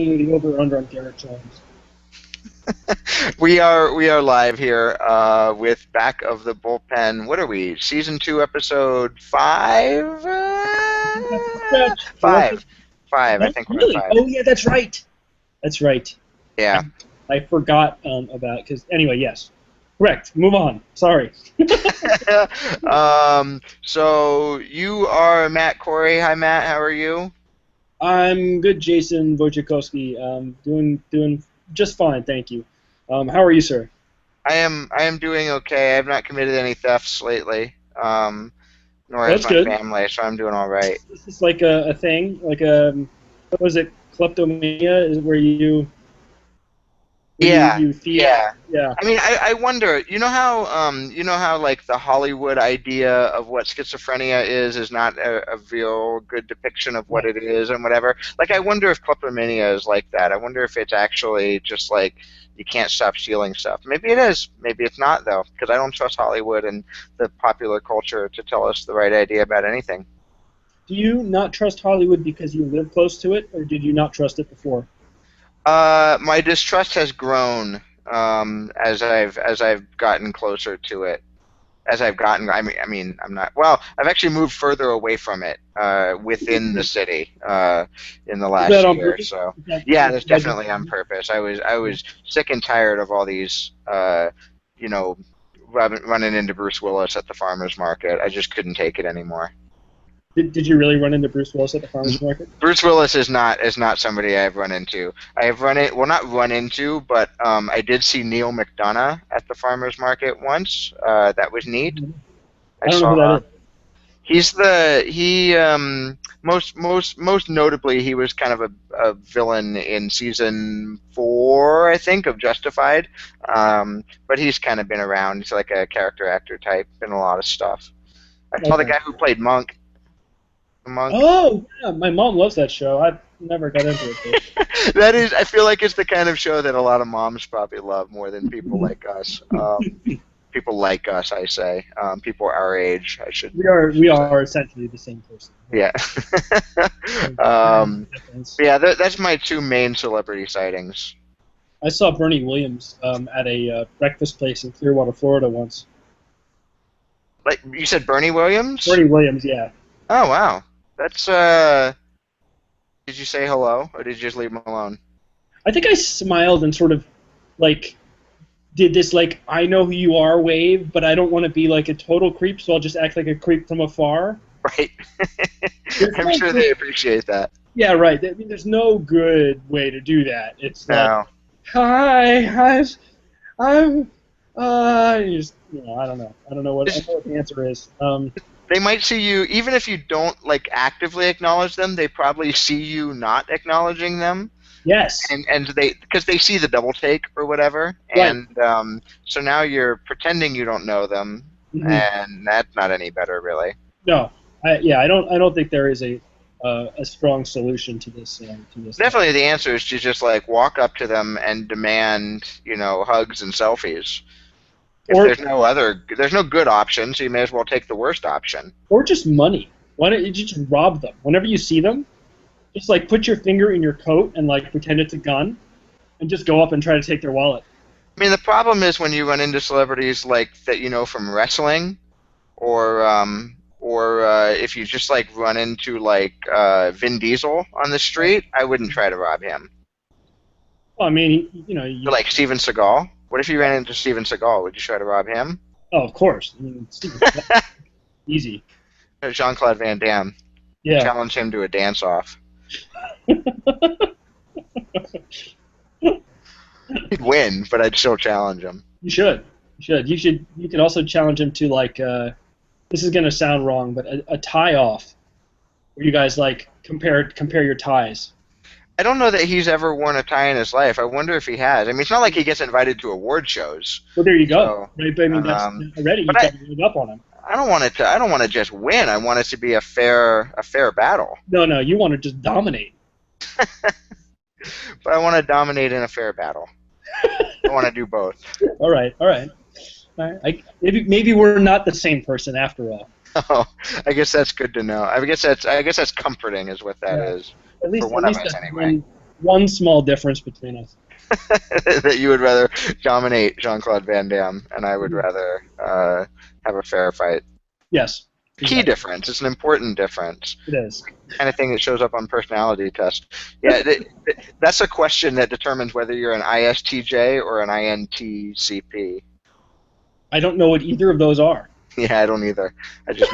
to the over/under on Garrett Jones. We are live here with Back of the Bullpen. What are we? Season 2, episode 5? Stretch, was it? 5. 5. I No, think we're at really? 5. Oh yeah, that's right. That's right. Yeah. I forgot about because anyway, yes, correct. Move on. Sorry. So you are Matt Corey. Hi, Matt. How are you? I'm good, Jason Wojciechowski. Doing just fine, thank you. How are you, sir? I am doing okay. I've not committed any thefts lately. Nor Well, has that's my good. family, so I'm doing all right. Is this like a thing? Like what was it? Kleptomania is where Yeah, you thieve? yeah. Yeah. I mean, I wonder. You know how like the Hollywood idea of what schizophrenia is not a real good depiction of what Right. it is and whatever. Like, I wonder if kleptomania is like that. I wonder if it's actually just like you can't stop stealing stuff. Maybe it is. Maybe it's not though, because I don't trust Hollywood and the popular culture to tell us the right idea about anything. Do you not trust Hollywood because you live close to it, or did you not trust it before? My distrust has grown as I've gotten closer to it. As I've gotten, I'm not. Well, I've actually moved further away from it within the city in the Is that last on year. purpose? So, Is that, yeah, is that's that just, definitely on purpose. I was sick and tired of all these, you know, running into Bruce Willis at the farmers market. I just couldn't take it anymore. did you really run into Bruce Willis at the farmers market? Bruce Willis is not somebody I've run into. I have run it, well, not run into, but I did see Neil McDonough at the farmers market once. That was neat. I I don't know who that saw is. most notably he was kind of a villain in season 4, I think, of Justified. But he's kind of been around. He's like a character actor type in a lot of stuff. I saw the Okay. guy who played Monk. Monk. Oh, yeah, my mom loves that show. I never got into it. That is, I feel like it's the kind of show that a lot of moms probably love more than people like us. People like us, I say. People our age, I should. We are essentially the same person. Yeah. um, yeah, that's my two main celebrity sightings. I saw Bernie Williams at a breakfast place in Clearwater, Florida once. Like you said, Bernie Williams. Bernie Williams, yeah. Oh wow, that's. Did you say hello, or did you just leave him alone? I think I smiled and sort of like did this like I know who you are wave, but I don't want to be like a total creep, so I'll just act like a creep from afar. Right. I'm sure they appreciate that. Yeah, right. I mean, there's no good way to do that. It's like, No. hi, I'm, I don't know. I don't know what the answer is. They might see you, even if you don't like actively acknowledge them. They probably see you not acknowledging them. Yes. And because they see the double take or whatever, Right. and so now you're pretending you don't know them, Mm-hmm. and that's not any better, really. No. I don't think there is a strong solution to this. Definitely, the answer is to just like walk up to them and demand, hugs and selfies. If there's no good option, so you may as well take the worst option. Or just money. Why don't you just rob them whenever you see them? Just like put your finger in your coat and like pretend it's a gun, and just go up and try to take their wallet. I mean, the problem is when you run into celebrities like that, from wrestling, or if you just like run into like Vin Diesel on the street, I wouldn't try to rob him. Well, I mean, Or like Steven Seagal. What if you ran into Steven Seagal? Would you try to rob him? Oh, of course. I mean, easy. Or Jean-Claude Van Damme. Yeah. Challenge him to a dance-off. He'd win, but I'd still challenge him. You should. You could also challenge him to like. This is gonna sound wrong, but a tie off, where you guys like compare your ties. I don't know that he's ever worn a tie in his life. I wonder if he has. I mean, it's not like he gets invited to award shows. Well, there you go. So, right? But I mean, that's already you got to give up on him. I don't want to just win. I want it to be a fair battle. No, you want to just dominate. But I want to dominate in a fair battle. I want to do both. All right. Maybe we're not the same person after all. Oh, I guess that's good to know. I guess that's comforting, is what that is. At least for one of us, anyway. one small difference between us. That you would rather dominate Jean-Claude Van Damme, and I would rather have a fair fight. Yes, Key exactly. difference. It's an important difference. It is. Kind of thing that shows up on personality test. Yeah, that's a question that determines whether you're an ISTJ or an INTCP. I don't know what either of those are. Yeah, I don't either. I just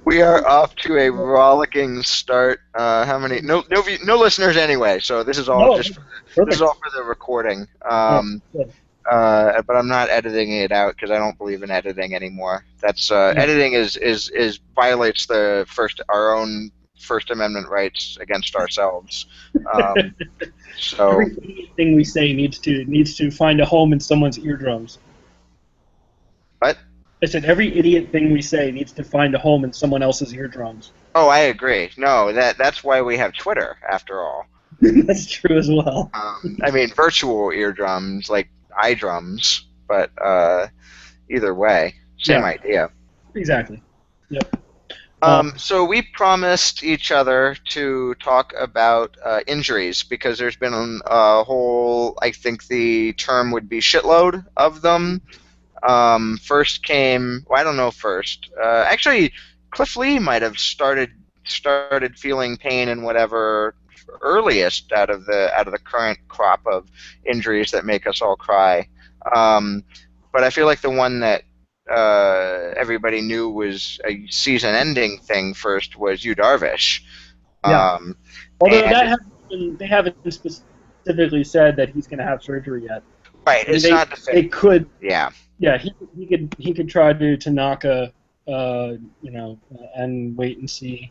we are off to a rollicking start. How many? No listeners anyway. So this is all No, just this is perfect. all for the recording. Yeah, good. But I'm not editing it out because I don't believe in editing anymore. That's Yeah. editing is violates our own First Amendment rights against ourselves. Um, so Every idiot thing we say needs to find a home in someone's eardrums. what? I said every idiot thing we say needs to find a home in someone else's eardrums. Oh, I agree. No, that's why we have Twitter after all. That's true as well. I mean, virtual eardrums like iDrums, but either way, same Yeah, idea. exactly. Yep. So we promised each other to talk about injuries because there's been a whole, I think the term would be shitload of them. First came, well, I don't know first. Actually, Cliff Lee might have started feeling pain and whatever earliest out of the current crop of injuries that make us all cry. But I feel like the one that everybody knew was a season-ending thing first was Yu Darvish. Yeah. Um, Although and they haven't specifically said that he's going to have surgery yet. right, I mean, it's not they definitive. could. Yeah, Yeah, he could try to Tanaka, and wait and see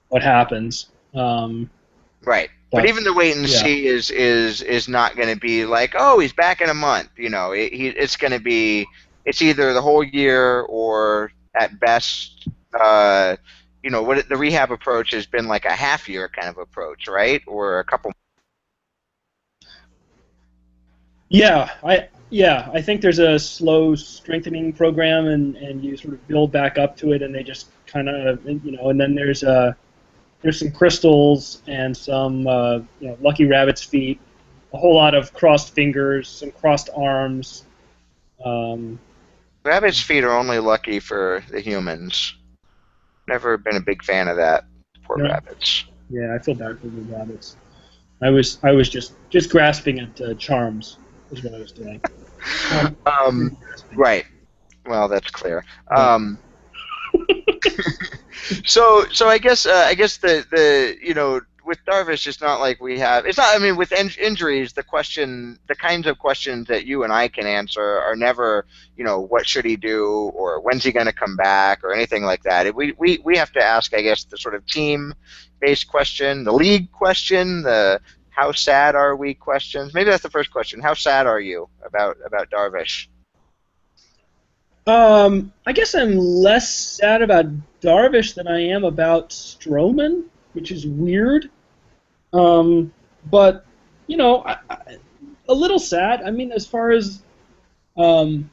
what happens. right. But But even the wait and yeah, see is not going to be like, oh, he's back in a month. It's going to be it's either the whole year or at best, what the rehab approach has been like a half year kind of approach, right? Or a couple. I think there's a slow strengthening program, and you sort of build back up to it, and they just kind of and then there's some crystals and some lucky rabbit's feet, a whole lot of crossed fingers, some crossed arms. Um, Rabbit's feet are only lucky for the humans. Never been a big fan of that. Poor no, rabbits. yeah, I feel bad for the rabbits. I was just grasping at charms is what I was doing. Um, Grasping. right. Well, that's clear. Yeah. So I guess the with Darvish, it's not like we have. It's not. I mean, with injuries, the kinds of questions that you and I can answer are never, what should he do or when's he going to come back or anything like that. We have to ask, I guess, the sort of team-based question, the league question, the how sad are we questions. Maybe that's the first question. How sad are you about Darvish? I guess I'm less sad about Darvish than I am about Stroman, which is weird. But a little sad. I mean, um,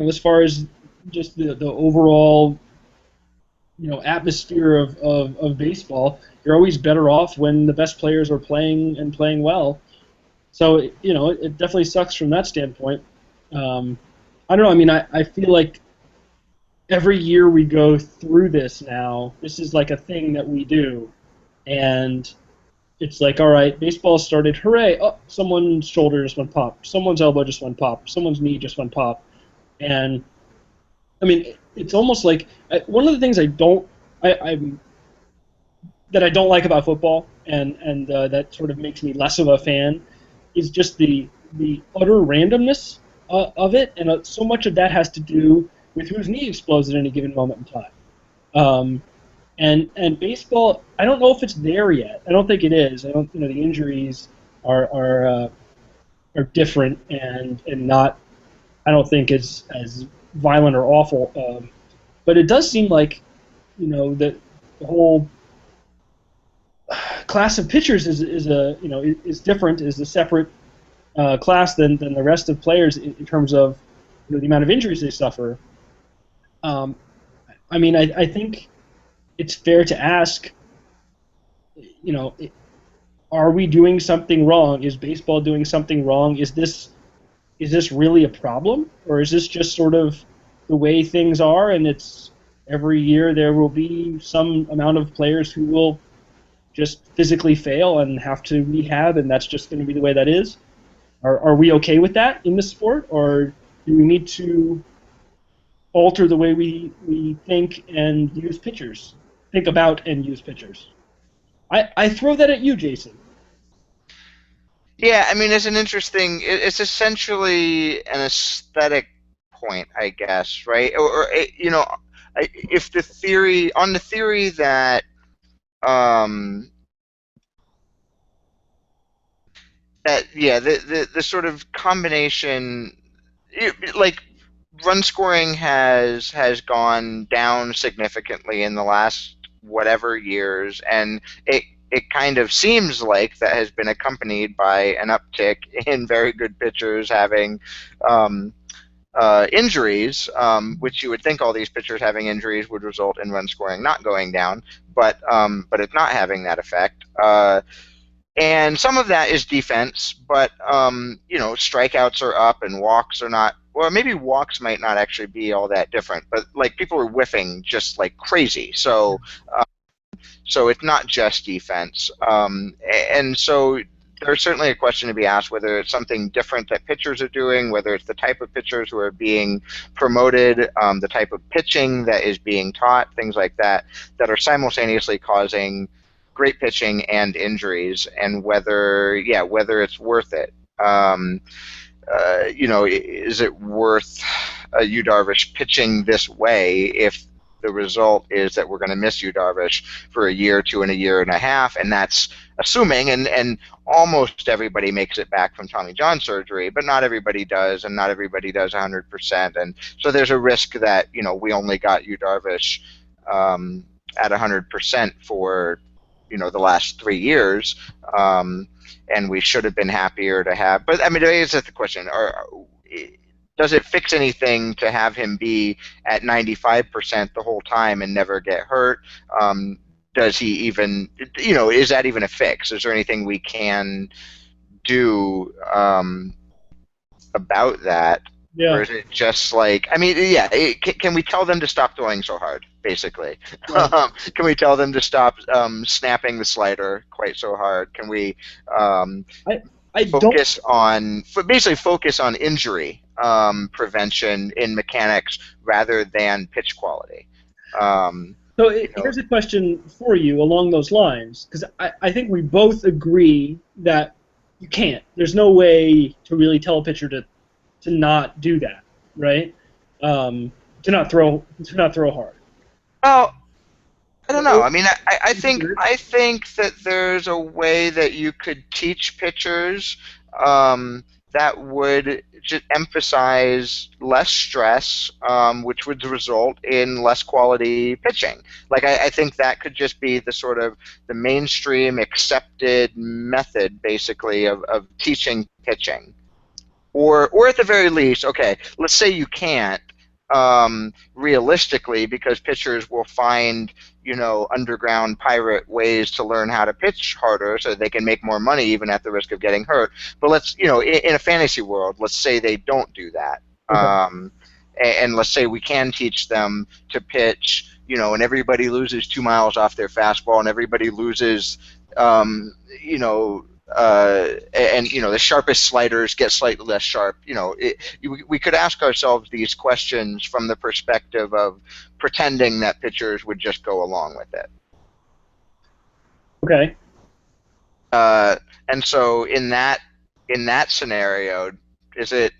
as far as just the overall atmosphere of baseball, you're always better off when the best players are playing and playing well. So it definitely sucks from that standpoint. I don't know. I mean, I feel like every year we go through this now. This is like a thing that we do, and it's like, all right, baseball started. Hooray! Oh, someone's shoulder just went pop. Someone's elbow just went pop. Someone's knee just went pop. And I mean, it's almost like one of the things I'm that I don't like about football, and that sort of makes me less of a fan, is just the utter randomness of it, and so much of that has to do with whose knee explodes at any given moment in time. Um, and baseball, I don't know if it's there yet. I don't think it is. I don't. The injuries are different and not. I don't think as violent or awful. But it does seem like that the whole class of pitchers is different, is a separate class than the rest of players in terms of the amount of injuries they suffer. Um, I mean, I think it's fair to ask, you know, are we doing something wrong? Is baseball doing something wrong? Is this really a problem, or is this just sort of the way things are? And it's every year there will be some amount of players who will just physically fail and have to rehab, and that's just going to be the way that is. Are we okay with that in the sport, or do we need to alter the way we think and use pitchers, think about and use pitchers? I throw that at you, Jason. Yeah, I mean, it's an interesting. It's essentially an aesthetic point, I guess, right? If the theory on the theory that um, yeah, the sort of combination, like run scoring has gone down significantly in the last whatever years, and it kind of seems like that has been accompanied by an uptick in very good pitchers having um, injuries, which you would think all these pitchers having injuries would result in run scoring not going down, but it's not having that effect. And some of that is defense, but strikeouts are up and walks are not. Well, maybe walks might not actually be all that different, but like people are whiffing just like crazy. So it's not just defense, and so there's certainly a question to be asked whether it's something different that pitchers are doing, whether it's the type of pitchers who are being promoted, the type of pitching that is being taught, things like that, that are simultaneously causing great pitching and injuries, and whether it's worth it. Is it worth Yu Darvish pitching this way if the result is that we're going to miss Yu Darvish for a year, two, and a year and a half, and that's assuming, and almost everybody makes it back from Tommy John surgery, but not everybody does, and not everybody does 100%, and so there's a risk that we only got Yu Darvish at 100% for the last 3 years, and we should have been happier to have. But I mean, is that the question? Does it fix anything to have him be at 95% the whole time and never get hurt? Does he even, is that even a fix? Is there anything we can do about that? Yeah. Or is it just like, I mean, yeah, can we tell them to stop throwing so hard, basically? Right. Can we tell them to stop snapping the slider quite so hard? Can we I don't. basically focus on injury prevention in mechanics rather than pitch quality? So You know, here's a question for you along those lines, because I think we both agree that you can't. There's no way to really tell a pitcher to not do that, right? To not throw hard. well, I don't know. Or- I mean, I think that there's a way that you could teach pitchers that would just emphasize less stress, which would result in less quality pitching. Like I think that could just be the sort of the mainstream accepted method, basically, of teaching pitching. Or at the very least, okay, let's say you can't, realistically, because pitchers will find underground pirate ways to learn how to pitch harder so they can make more money even at the risk of getting hurt. But let's, in a fantasy world, let's say they don't do that. Okay. And let's say we can teach them to pitch, and everybody loses 2 miles off their fastball, and everybody loses, um, you know, and the sharpest sliders get slightly less sharp. We could ask ourselves these questions from the perspective of pretending that pitchers would just go along with it. Okay. And so in that scenario, is it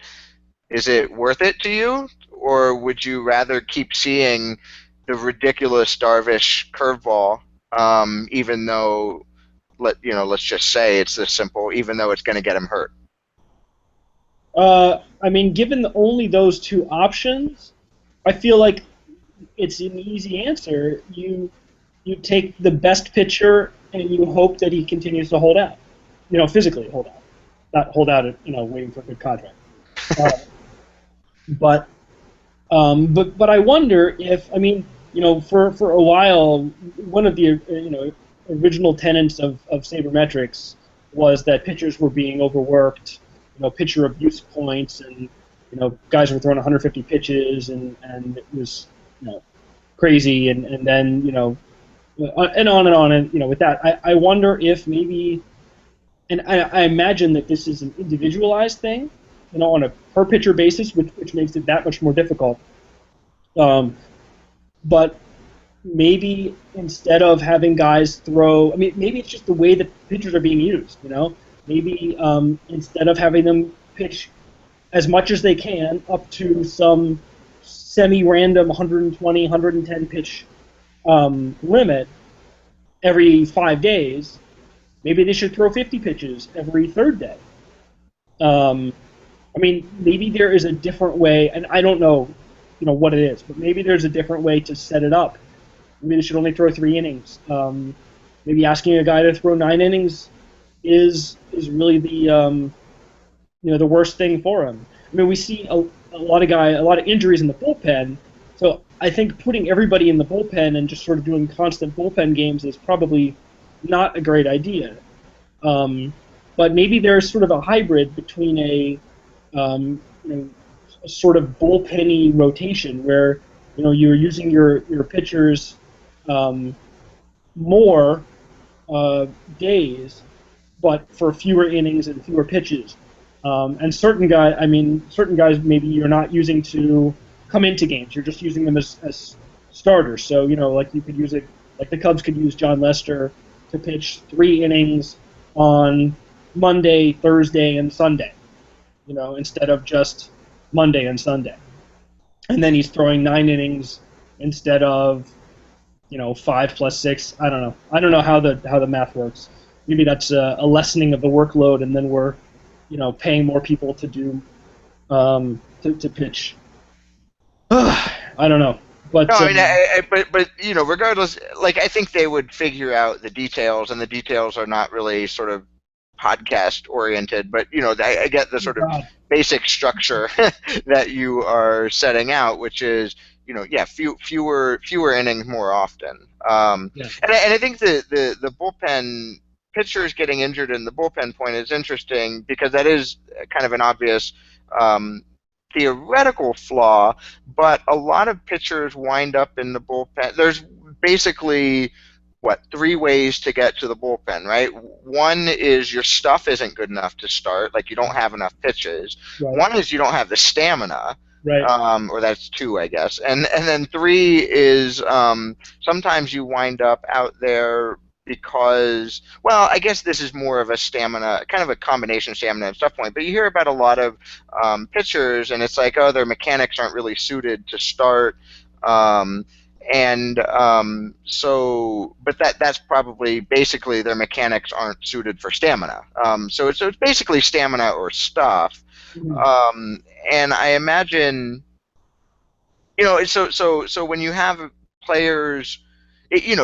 worth it to you, or would you rather keep seeing the ridiculous Darvish curveball, even though let's just say it's this simple, even though it's going to get him hurt? I mean, given only those two options, I feel like it's an easy answer. You take the best pitcher and you hope that he continues to hold out. Physically hold out, not hold out. Waiting for a good contract. Uh, but I wonder if, I mean, for a while, one of the original tenets of sabermetrics was that pitchers were being overworked, pitcher abuse points, and guys were throwing 150 pitches, and it was crazy, and then and on and on, and with that, I wonder if maybe, and I imagine that this is an individualized thing, on a per pitcher basis, which makes it that much more difficult. But maybe instead of having guys throw, I mean, maybe it's just the way that pitchers are being used. Maybe instead of having them pitch as much as they can up to some semi-random 120, 110 pitch limit every 5 days, maybe they should throw 50 pitches every third day. I mean, maybe there is a different way, and I don't know, what it is, but maybe there's a different way to set it up. Maybe they should only throw 3 innings. Maybe asking a guy to throw 9 innings is really the the worst thing for him. I mean, we see a lot of injuries in the bullpen. So I think putting everybody in the bullpen and just sort of doing constant bullpen games is probably not a great idea. But maybe there's sort of a hybrid between a sort of bullpenny rotation where you're using your pitchers more days, but for fewer innings and fewer pitches. And certain guys maybe you're not using to come into games. You're just using them as starters. So like you could use it, like the Cubs could use John Lester to pitch 3 innings on Monday, Thursday, and Sunday. Instead of just Monday and Sunday. And then he's throwing 9 innings instead of 5 plus 6. I don't know. I don't know how the math works. Maybe that's a lessening of the workload, and then we're paying more people to do to pitch. I don't know. But no, I mean, but regardless, like I think they would figure out the details, and the details are not really sort of podcast oriented, but I get the sort of basic structure that you are setting out, which is fewer innings more often. And I think the bullpen pitchers getting injured in the bullpen point is interesting because that is kind of an obvious theoretical flaw, but a lot of pitchers wind up in the bullpen. There's basically 3 ways to get to the bullpen, right? One is your stuff isn't good enough to start, like you don't have enough pitches. Right. One is you don't have the stamina, right? Or that's 2, I guess. And then 3 is sometimes you wind up out there because, well, I guess this is more of a stamina, kind of a combination of stamina and stuff point, but you hear about a lot of pitchers, and it's like, oh, their mechanics aren't really suited to start. But that's probably basically their mechanics aren't suited for stamina. So it's basically stamina or stuff. Mm-hmm. And I imagine, so when you have players,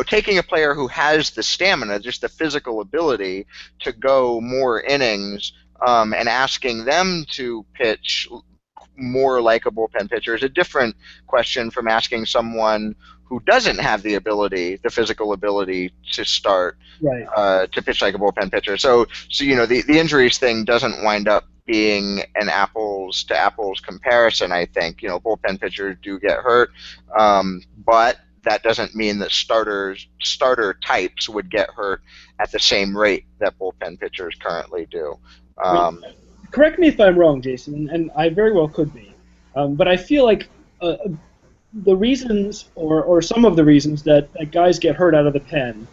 taking a player who has the stamina, just the physical ability to go more innings, and asking them to pitch more like a bullpen pitcher is a different question from asking someone who doesn't have the ability, the physical ability to start, right, to pitch like a bullpen pitcher. So the injuries thing doesn't wind up being an apples to apples comparison. I think bullpen pitchers do get hurt, but that doesn't mean that starter types would get hurt at the same rate that bullpen pitchers currently do. Correct me if I'm wrong, Jason, and I very well could be, but I feel like the reasons, or some of the reasons that guys get hurt out of the pen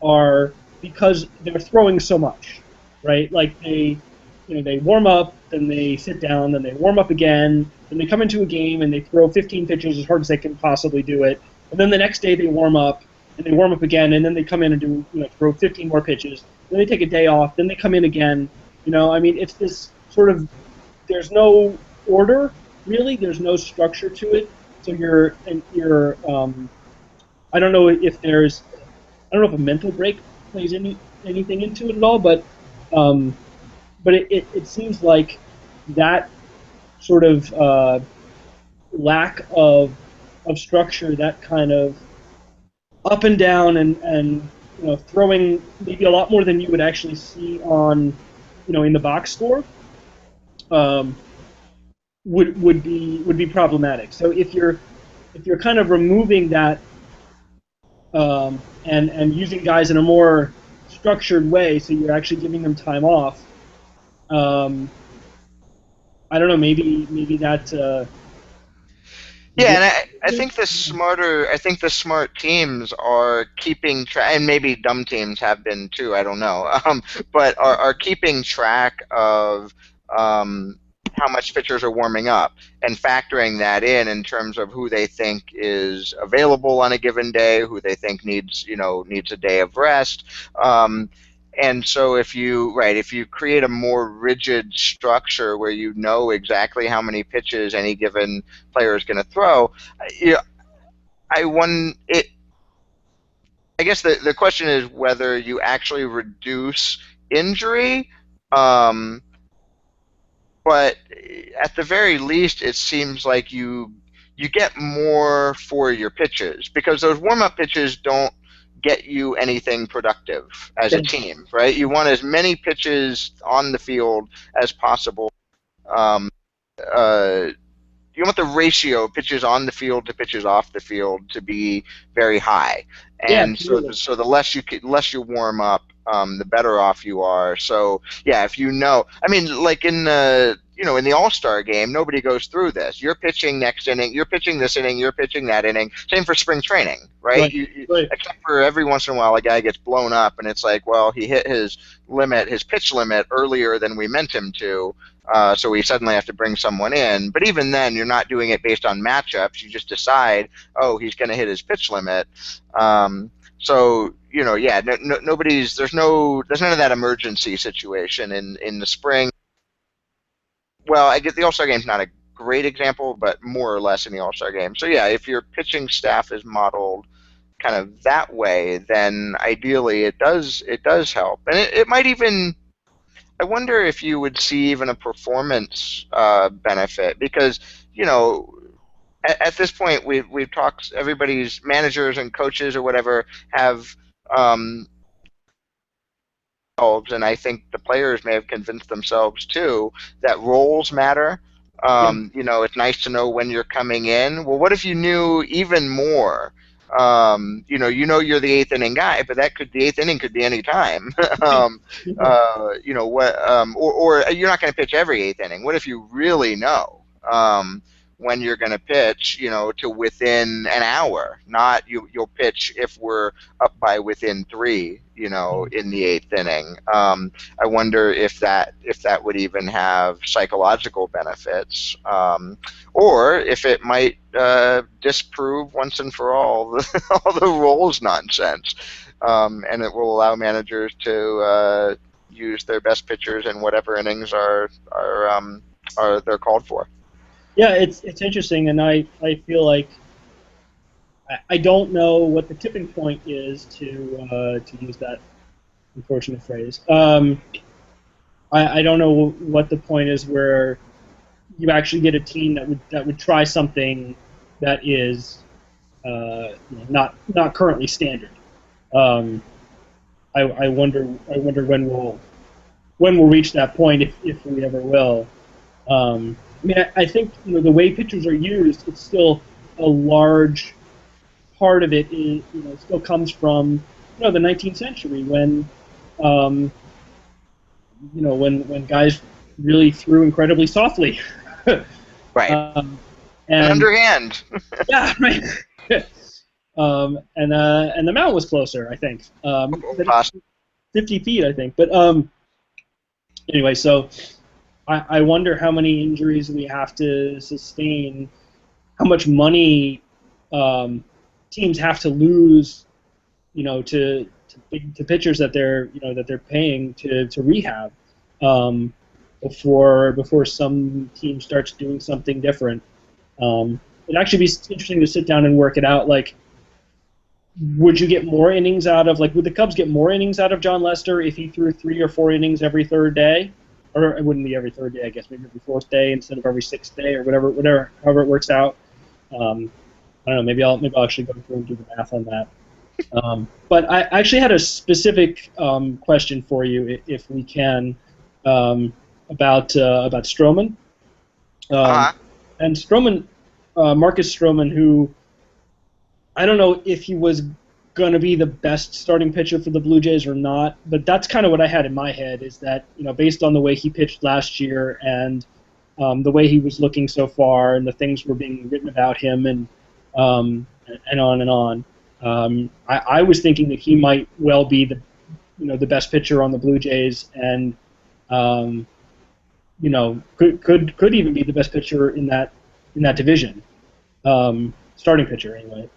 are because they're throwing so much, right? Like they warm up, then they sit down, then they warm up again, then they come into a game and they throw 15 pitches as hard as they can possibly do it, and then the next day they warm up, and they warm up again, and then they come in and do throw 15 more pitches, then they take a day off, then they come in again. I mean, it's this sort of, there's no order, really, there's no structure to it. So I don't know if a mental break plays anything into it at all, but it seems like that sort of lack of of structure, that kind of up and down and throwing maybe a lot more than you would actually see on in the box score, um, would be problematic. So if you're kind of removing that, and using guys in a more structured way, so you're actually giving them time off. Um, I don't know. Maybe that. Yeah, and I think the smart teams are keeping track, and maybe dumb teams have been too. I don't know, but are keeping track of how much pitchers are warming up and factoring that in terms of who they think is available on a given day, who they think needs a day of rest. And so if you create a more rigid structure where you know exactly how many pitches any given player is going to throw, you I won it. I guess the question is whether you actually reduce injury, um, but at the very least, it seems like you get more for your pitches because those warm up pitches don't get you anything productive as a team, right? You want as many pitches on the field as possible. Um, uh, you want the ratio of pitches on the field to pitches off the field to be very high, Yeah, and so absolutely. so the less you warm up, the better off you are. So yeah, if I mean, like in the All-Star game, nobody goes through this. You're pitching next inning, you're pitching this inning, you're pitching that inning. Same for spring training, right? Right. Right. Except for every once in a while, a guy gets blown up, and it's like, well, he hit his pitch limit earlier than we meant him to. So we suddenly have to bring someone in. But even then, you're not doing it based on matchups. You just decide, oh, he's going to hit his pitch limit. So yeah, there's none of that emergency situation in the spring. Well, I get the All-Star game's not a great example, but more or less in the All-Star game. So yeah, if your pitching staff is modeled kind of that way, then ideally it does help, and it might even. I wonder if you would see even a performance benefit because you know at this point we've talked. Everybody's managers and coaches or whatever have and I think the players may have convinced themselves too that roles matter. Yeah. It's nice to know when you're coming in. Well, what if you knew even more? You're the eighth inning guy, but the eighth inning could be any time. Or you're not going to pitch every eighth inning. What if you really know? When you're going to pitch, to within an hour, not you'll pitch if we're up by within three, in the eighth inning. I wonder if that would even have psychological benefits, or if it might disprove once and for all all the roles nonsense, and it will allow managers to use their best pitchers in whatever innings are they're called for. Yeah, it's interesting, and I feel like I don't know what the tipping point is to use that unfortunate phrase. I don't know what the point is where you actually get a team that would try something that is not currently standard. Um, I wonder when we'll reach that point if we ever will. I mean, I think the way pitchers are used, it's still a large part of it is still comes from the 19th century when when guys really threw incredibly softly. Right. And underhand. Yeah, right. And the mound was closer, I think. 50 feet, I think. But anyway, so I wonder how many injuries we have to sustain, how much money teams have to lose, to pitchers that they're paying to rehab, before some team starts doing something different. It'd actually be interesting to sit down and work it out. Like, would you get more innings out of would the Cubs get more innings out of John Lester if he threw 3 or 4 innings every third day? Or it wouldn't be every third day, I guess, maybe every fourth day instead of every sixth day, or however it works out. I don't know. Maybe I'll actually go through and do the math on that. But I actually had a specific question for you, if we can, about Stroman. Um, Uh-huh. and Stroman, Marcus Stroman, who I don't know if he was going to be the best starting pitcher for the Blue Jays or not, but that's kind of what I had in my head, is that, based on the way he pitched last year and the way he was looking so far and the things were being written about him um, and on and on. I was thinking that he might well be the best pitcher on the Blue Jays, and um, could even be the best pitcher in that division, starting pitcher anyway.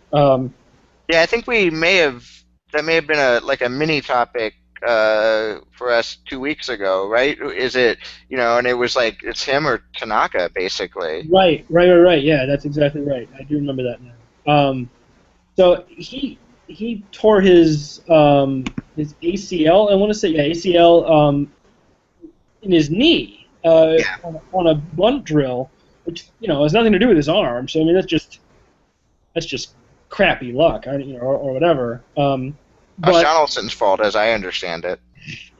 Yeah, I think we may have that may have been a mini topic for us 2 weeks ago, right? Is it and it was like it's him or Tanaka basically. Right. Yeah, that's exactly right. I do remember that now. So he tore his ACL. I want to say, yeah, ACL, in his knee, Yeah, on a bunt drill, which has nothing to do with his arm. So I mean, that's just crappy luck, or whatever. that's But Donaldson's fault, as I understand it.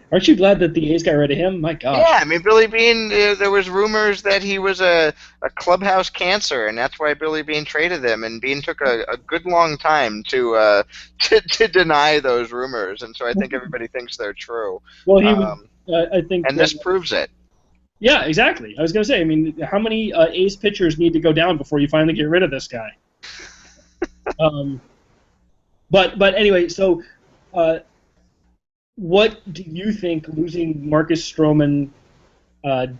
aren't you glad that the A's got rid of him? My Yeah, gosh. I mean Billy Bean. There was rumors that he was a clubhouse cancer, and that's why Billy Bean traded him. And Bean took a good long time to to deny those rumors, and so I think everybody thinks they're true. Well, he was. Um, I think. and this proves it. Yeah, exactly. I was going to say. I mean, how many A's pitchers need to go down before you finally get rid of this guy? Um, but anyway, so uh, what do you think losing Marcus Stroman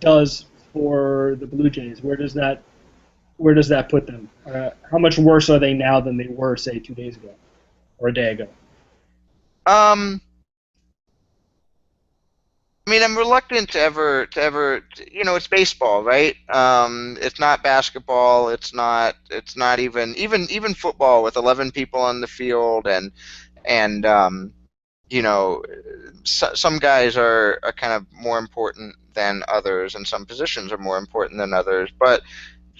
does for the Blue Jays? Where does that put them? How much worse are they now than they were, say, 2 days ago or a day ago? Um, I mean, I'm reluctant it's baseball, right? It's not basketball. It's not even football with 11 people on the field and some guys are kind of more important than others, and some positions are more important than others. But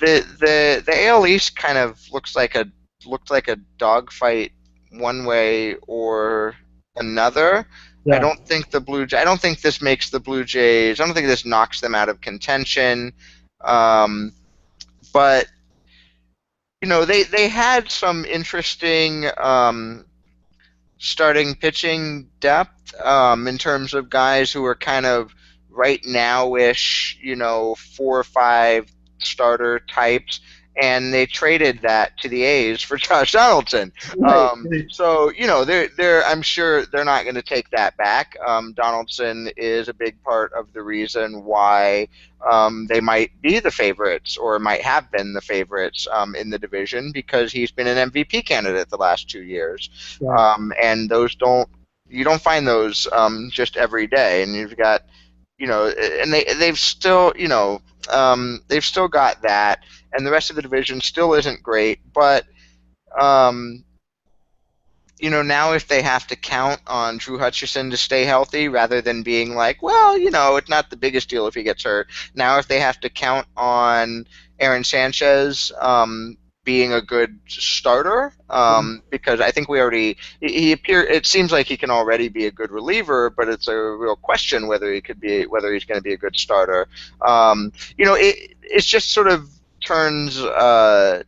the AL East kind of looked like a dogfight one way or another. Yeah, I don't think this makes the Blue Jays. I don't think this knocks them out of contention. Um, but they had some interesting starting pitching depth in terms of guys who are kind of right now-ish, 4 or 5 starter types, and they traded that to the A's for Josh Donaldson. right. So they're I'm sure they're not going to take that back. Donaldson is a big part of the reason why they might be the favorites or might have been the favorites in the division, because he's been an MVP candidate the last 2 years, Yeah. and you don't find those just every day, and you've got and they've still got that, and the rest of the division still isn't great, but um, now if they have to count on Drew Hutchison to stay healthy rather than being like, well, it's not the biggest deal if he gets hurt. Now if they have to count on Aaron Sanchez being a good starter, because I think it seems like he can already be a good reliever, but it's a real question whether he's going to be a good starter. It's just sort of turns a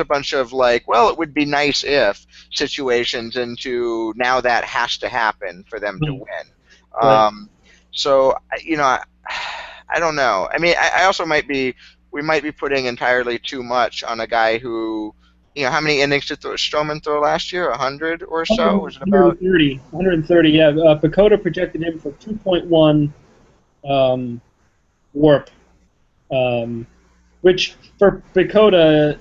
bunch of like, well, it would be nice if situations into now that has to happen for them to win. Right. So I don't know. I mean, I also we might be putting entirely too much on a guy who, how many innings did Stroman throw last year? 100 or so? Was it about? 130, yeah. Pacoda projected him for 2.1 WARP, um, which for Pacoda,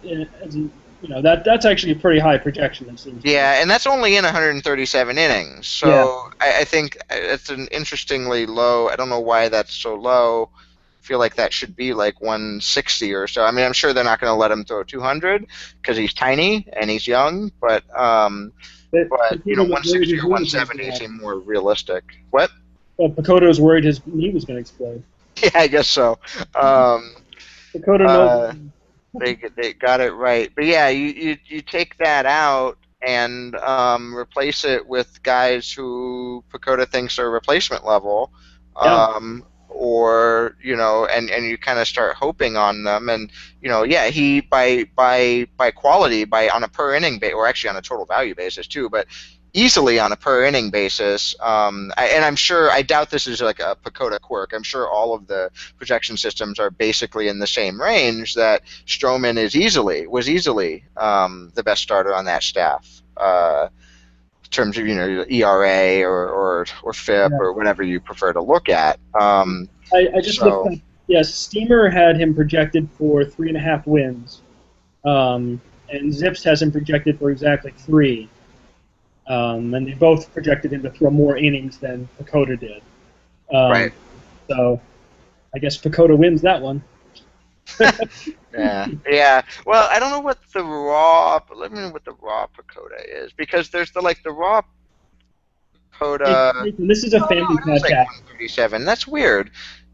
that's actually a pretty high projection. It seems. Yeah, and that's only in 137 innings. Yeah. So I think it's an interestingly low. I don't know why that's so low. I feel like that should be like 160 or so. I mean, I'm sure they're not going to let him throw 200 because he's tiny and he's young. But Pacoda was worried 160 his or knee was 170 going to seem more realistic. What? Pacoda was worried his knee was going to explode. Yeah, I guess so. Um, Pacoda uh, knows. They got it right. But yeah, you take that out and replace it with guys who Pacoda thinks are replacement level, Yeah, or and you kind of start hoping on them. And yeah, he by quality, by on a per inning base, or actually on a total value basis too, but easily on a per inning basis. And I'm sure, I doubt this is like a Pacoda quirk. I'm sure all of the projection systems are basically in the same range, that Stroman was easily the best starter on that staff. In terms of ERA or FIP yeah. or whatever you prefer to look at. I just looked So up. Yes, Steamer had him projected for 3.5 wins, and Zips has him projected for exactly three. And they both projected him to throw more innings than Pacoda did. right, Um, so I guess Pacoda wins that one. yeah. Well, I don't know what the raw. Let me know what the raw Pacoda is, because there's the raw Pacoda. This is a Oh no, family it is like podcast. 137. That's weird.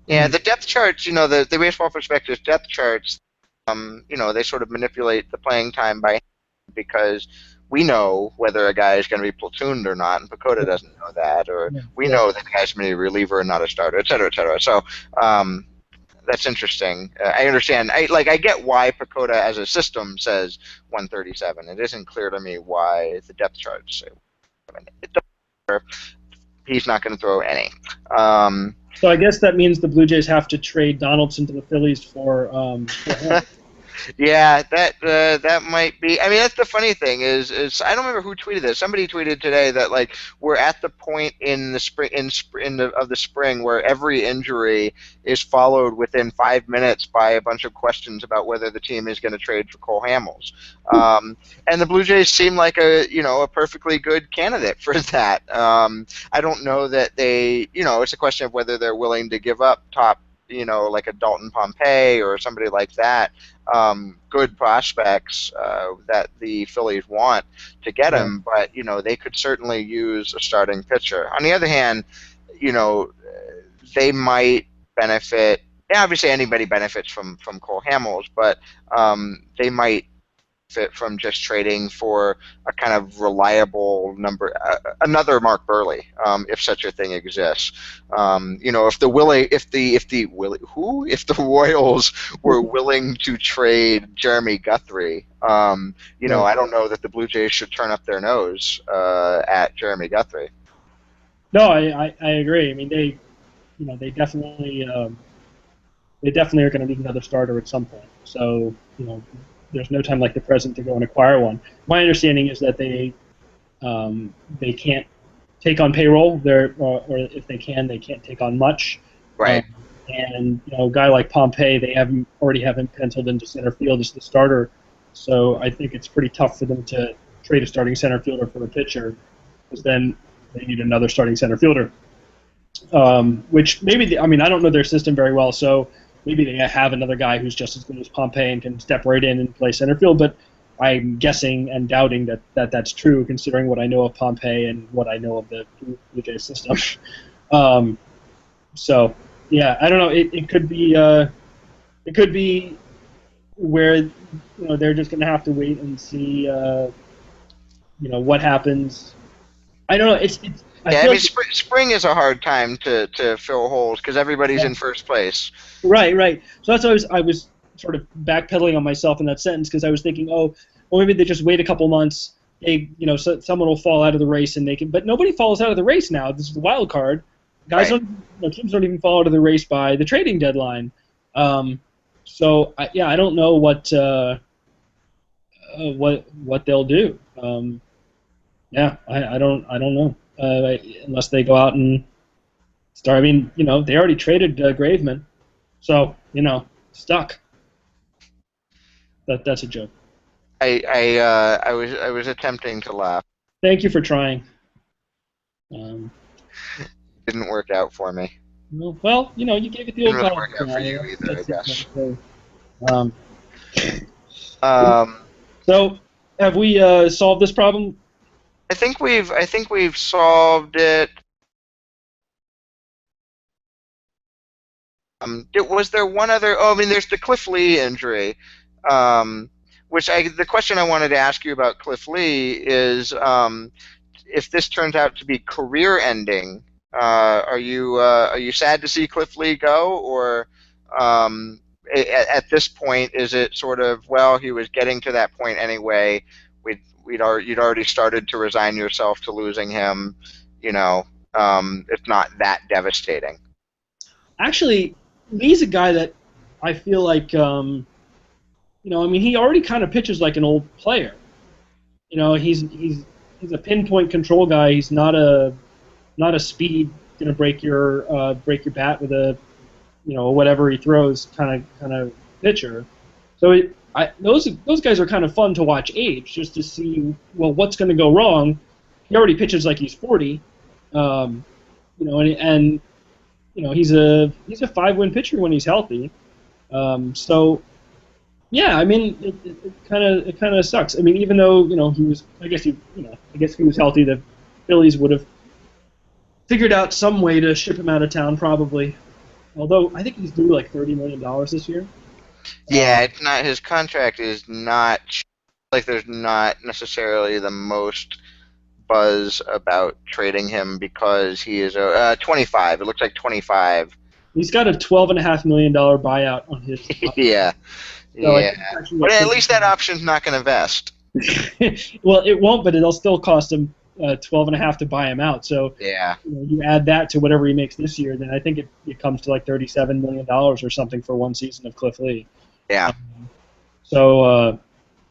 Yeah, Mhm. the depth charts, the Baseball Prospectus depth charts, they sort of manipulate the playing time by hand, because we know whether a guy is going to be platooned or not, and Pacoda doesn't know that, or Yeah, we yeah, know that the guy's going to be a reliever and not a starter, et cetera, et cetera. So that's interesting. I understand. I get why Pacoda as a system says 137. It isn't clear to me why the depth charts say 137. It doesn't matter. He's not going to throw any. Um, So I guess that means the Blue Jays have to trade Donaldson to the Phillies for him. Yeah, that might be. I mean, that's the funny thing is I don't remember who tweeted this. Somebody tweeted today that like we're at the point in the spring of the spring where every injury is followed within 5 minutes by a bunch of questions about whether the team is going to trade for Cole Hamels. And the Blue Jays seem like a perfectly good candidate for that. I don't know that it's a question of whether they're willing to give up top, like a Dalton Pompey or somebody like that, good prospects that the Phillies want to get Yeah, him, but they could certainly use a starting pitcher. On the other hand, you know they might benefit. Yeah, obviously, anybody benefits from Cole Hamels, but they might benefit from just trading for a kind of reliable another Mark Burley, if such a thing exists. If the willing, if the Royals were willing to trade Jeremy Guthrie, right. I don't know that the Blue Jays should turn up their nose at Jeremy Guthrie. No, I agree. I mean, they definitely are going to need another starter at some point. So there's no time like the present to go and acquire one. My understanding is that they can't take on payroll. Or if they can, they can't take on much. Um, Right. and a guy like Pompey, they already have him penciled into center field as the starter. So I think it's pretty tough for them to trade a starting center fielder for a pitcher, because then they need another starting center fielder. Which maybe I mean, I don't know their system very well, so maybe they have another guy who's just as good as Pompey and can step right in and play center field. But I'm guessing and doubting that's true, considering what I know of Pompey and what I know of the Blue Jays system. um, so yeah, I don't know. It could be where they're just going to have to wait and see what happens. I don't know. It's I Yeah, I feel mean, like spring is a hard time to fill holes because everybody's in first place. right. So that's why I was sort of backpedaling on myself in that sentence, because I was thinking, oh, well, maybe they just wait a couple months. Someone will fall out of the race and they can, but nobody falls out of the race now. This is the wild card. Guys Right. don't, teams don't even fall out of the race by the trading deadline. So yeah, I don't know what they'll do. Yeah, I don't know unless they go out and start. I mean, they already traded Graveman, so stuck. That's a joke. I was attempting to laugh. Thank you for trying. Um, Didn't work out for me. well, you gave it the Didn't old really college work out for try. you either, I That's guess. so. Um, Um, so, have we solved this problem? I think we've solved it. Was there one other? Oh, I mean, there's the Cliff Lee injury. The question I wanted to ask you about Cliff Lee is, if this turns out to be career ending, are you sad to see Cliff Lee go, or um, at this point is it sort of, well, he was getting to that point anyway? You'd already started to resign yourself to losing him. You know, it's not that devastating. Actually, Lee's a guy that I feel like, I mean, he already kind of pitches like an old player. He's a pinpoint control guy. He's not a speed gonna break your bat with a whatever he throws kind of pitcher. So those guys are kind of fun to watch age, just to see, well, what's going to go wrong. He already pitches like he's 40, and he's a 5-win pitcher when he's healthy. So yeah, I mean it kind of sucks. I mean, even though he was, I guess if he was healthy, the Phillies would have figured out some way to ship him out of town probably. Although I think he's due like $30 million this year. Yeah, it's not, his contract is not, like, there's not necessarily the most buzz about trading him because he is 25. It looks like 25. He's got a $12.5 million buyout on his. Yeah, So yeah. But at least that option's not going to vest. Well, it won't, but it'll still cost him 12.5 to buy him out. So Yeah, you add that to whatever he makes this year, then I think it comes to like $37 million or something for one season of Cliff Lee. yeah. So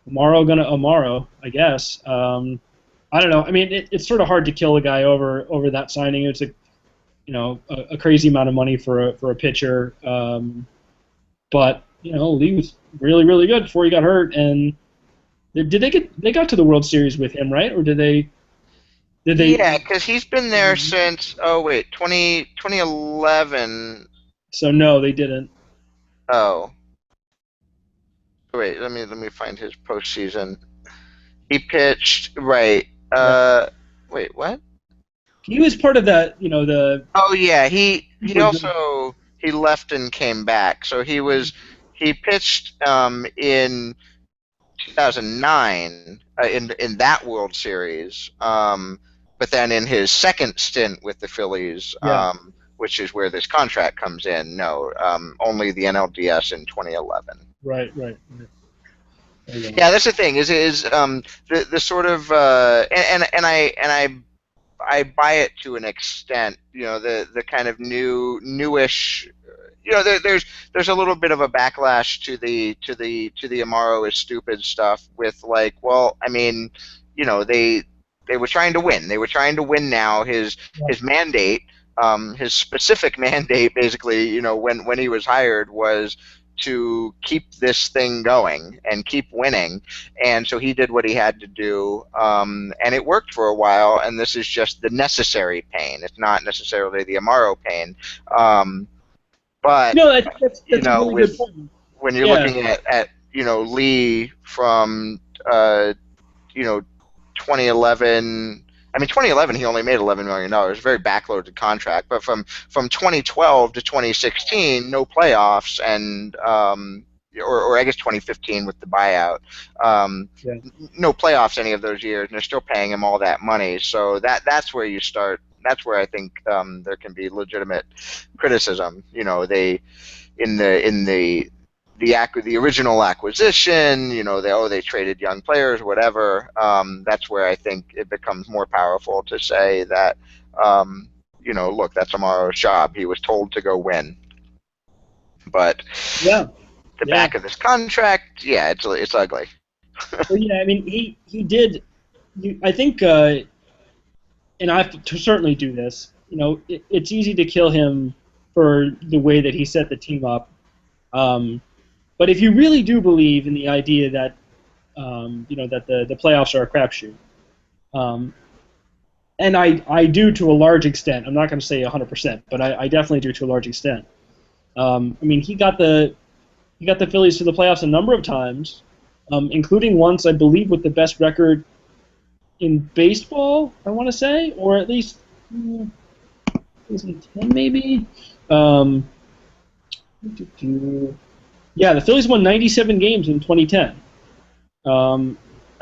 Amaro, I guess. I don't know. I mean, it's sort of hard to kill a guy over that signing. It's a crazy amount of money for a pitcher. But Lee was really, really good before he got hurt. And they got to the World Series with him, right? Or did they? Yeah, because he's been there since, 2011. So no, they didn't. Oh, wait, let me find his postseason. He pitched, right. Wait, what? He was part of that. The. Oh yeah, he left and came back. So he pitched in 2009 in that World Series. But then in his second stint with the Phillies, Yeah. which is where this contract comes in, no, only the NLDS in 2011. Right. Yeah, that's the thing. Is the sort of and I buy it to an extent. The kind of newish. There's a little bit of a backlash to the Amaro is stupid stuff with, like, well, I mean, they were trying to win. They were trying to win now. His mandate, his specific mandate, basically, when he was hired, was to keep this thing going and keep winning. And so he did what he had to do, and it worked for a while. And this is just the necessary pain. It's not necessarily the Amaro pain. But That's a really good point. when you're looking at Lee from 2011. I mean, 2011 he only made $11 million. Very backloaded contract. But from 2012 to 2016, no playoffs, and or I guess 2015 with the buyout, no playoffs any of those years, and they're still paying him all that money. So that's where you start. That's where I think there can be legitimate criticism. They in the original acquisition, they traded young players, whatever. That's where I think it becomes more powerful to say that, look, that's Amaro's job. He was told to go win. But the back of this contract, yeah, it's ugly. Well, yeah, I mean, he did. I think, and I have to certainly do this. It's easy to kill him for the way that he set the team up. But if you really do believe in the idea that, that the playoffs are a crapshoot, and I do to a large extent. I'm not going to say 100%, but I definitely do to a large extent. I mean, he got the Phillies to the playoffs a number of times, including once, I believe, with the best record in baseball, I want to say, or at least 2010 maybe. Yeah, the Phillies won 97 games in 2010.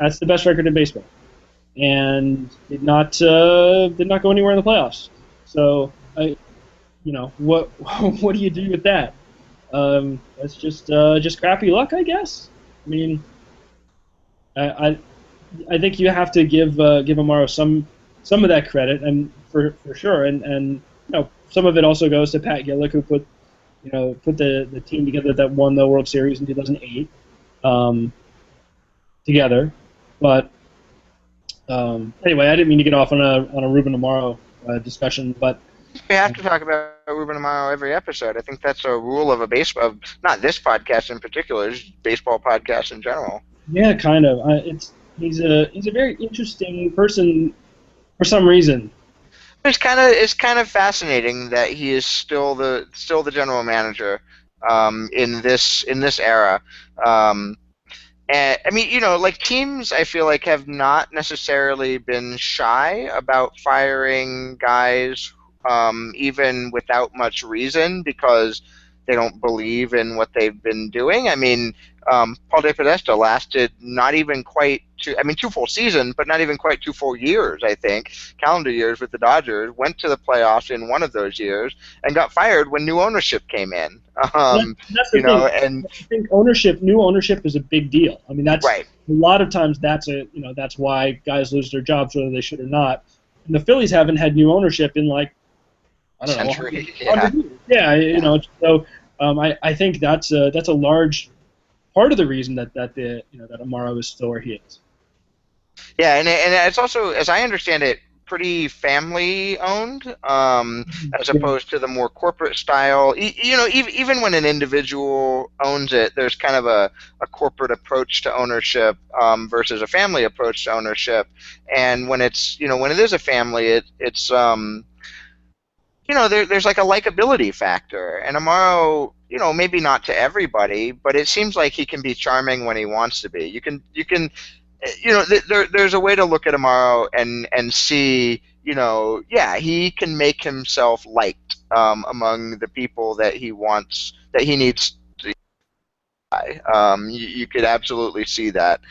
That's the best record in baseball, and did not go anywhere in the playoffs. So I, what what do you do with that? That's just crappy luck, I guess. I mean, I, I I think you have to give Amaro some of that credit, and for sure, and some of it also goes to Pat Gillick, who put the team together that won the World Series in 2008 um, together. But anyway, I didn't mean to get off on a Ruben Amaro discussion, but We have to talk about Ruben Amaro every episode. I think that's a rule of a baseball, not this podcast in particular, just baseball podcast in general. yeah, kind of. He's a very interesting person for some reason. It's kind of fascinating that he is still the general manager in this era. Um, And I mean, like teams, I feel like have not necessarily been shy about firing guys, even without much reason, because they don't believe in what they've been doing. I mean, Paul DePodesta lasted not even quite two full seasons, but not even quite 2 full years. I think calendar years with the Dodgers. Went to the playoffs in one of those years and got fired when new ownership came in. That's the thing. And I think new ownership is a big deal. I mean, that's right. a lot of times that's why guys lose their jobs whether they should or not. And the Phillies haven't had new ownership in like I don't know, Century, 100 years. Yeah, so I think that's a large part of the reason that Amaro is still where he is. Yeah, and it's also, as I understand it, pretty family owned, as Yeah. opposed to the more corporate style. Even when an individual owns it, there's kind of a corporate approach to ownership versus a family approach to ownership. And when it is a family, it's there's like a likability factor. And Amaro, maybe not to everybody, but it seems like he can be charming when he wants to be. You can there's a way to look at Amaro and see, yeah, he can make himself liked among the people that he needs to buy. You could absolutely see that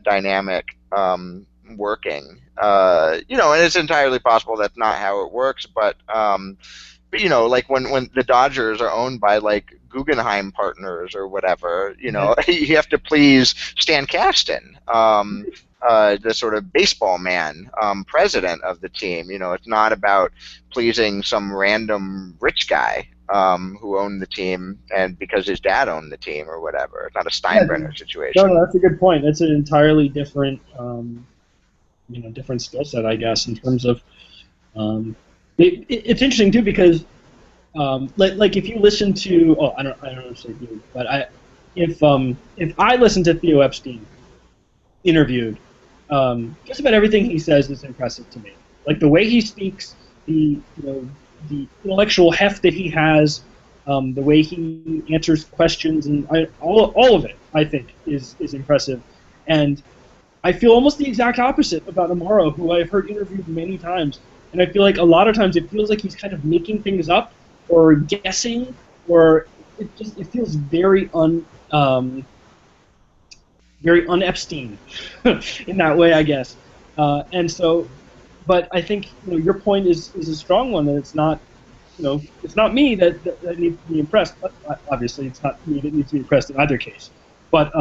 dynamic working. And it's entirely possible that's not how it works, but like when the Dodgers are owned by like Guggenheim Partners or whatever, you have to please Stan Kasten, the sort of baseball man, president of the team. It's not about pleasing some random rich guy who owned the team and because his dad owned the team or whatever. It's not a Yeah, Steinbrenner no, situation. no, that's a good point. That's an entirely different different skill set, I guess, in terms of it's interesting too because like if you listen to I don't know if you, but if I listen to Theo Epstein interviewed, just about everything he says is impressive to me. Like the way he speaks, the intellectual heft that he has, the way he answers questions, and all of it I think is impressive. And I feel almost the exact opposite about Amaro, who I've heard interviewed many times, and I feel like a lot of times it feels like he's kind of making things up or guessing, or it feels very un-Epstein in that way, I guess. And so, but I think your point is a strong one that it's not me that needs to be impressed. But obviously, it's not me that needs to be impressed in either case. But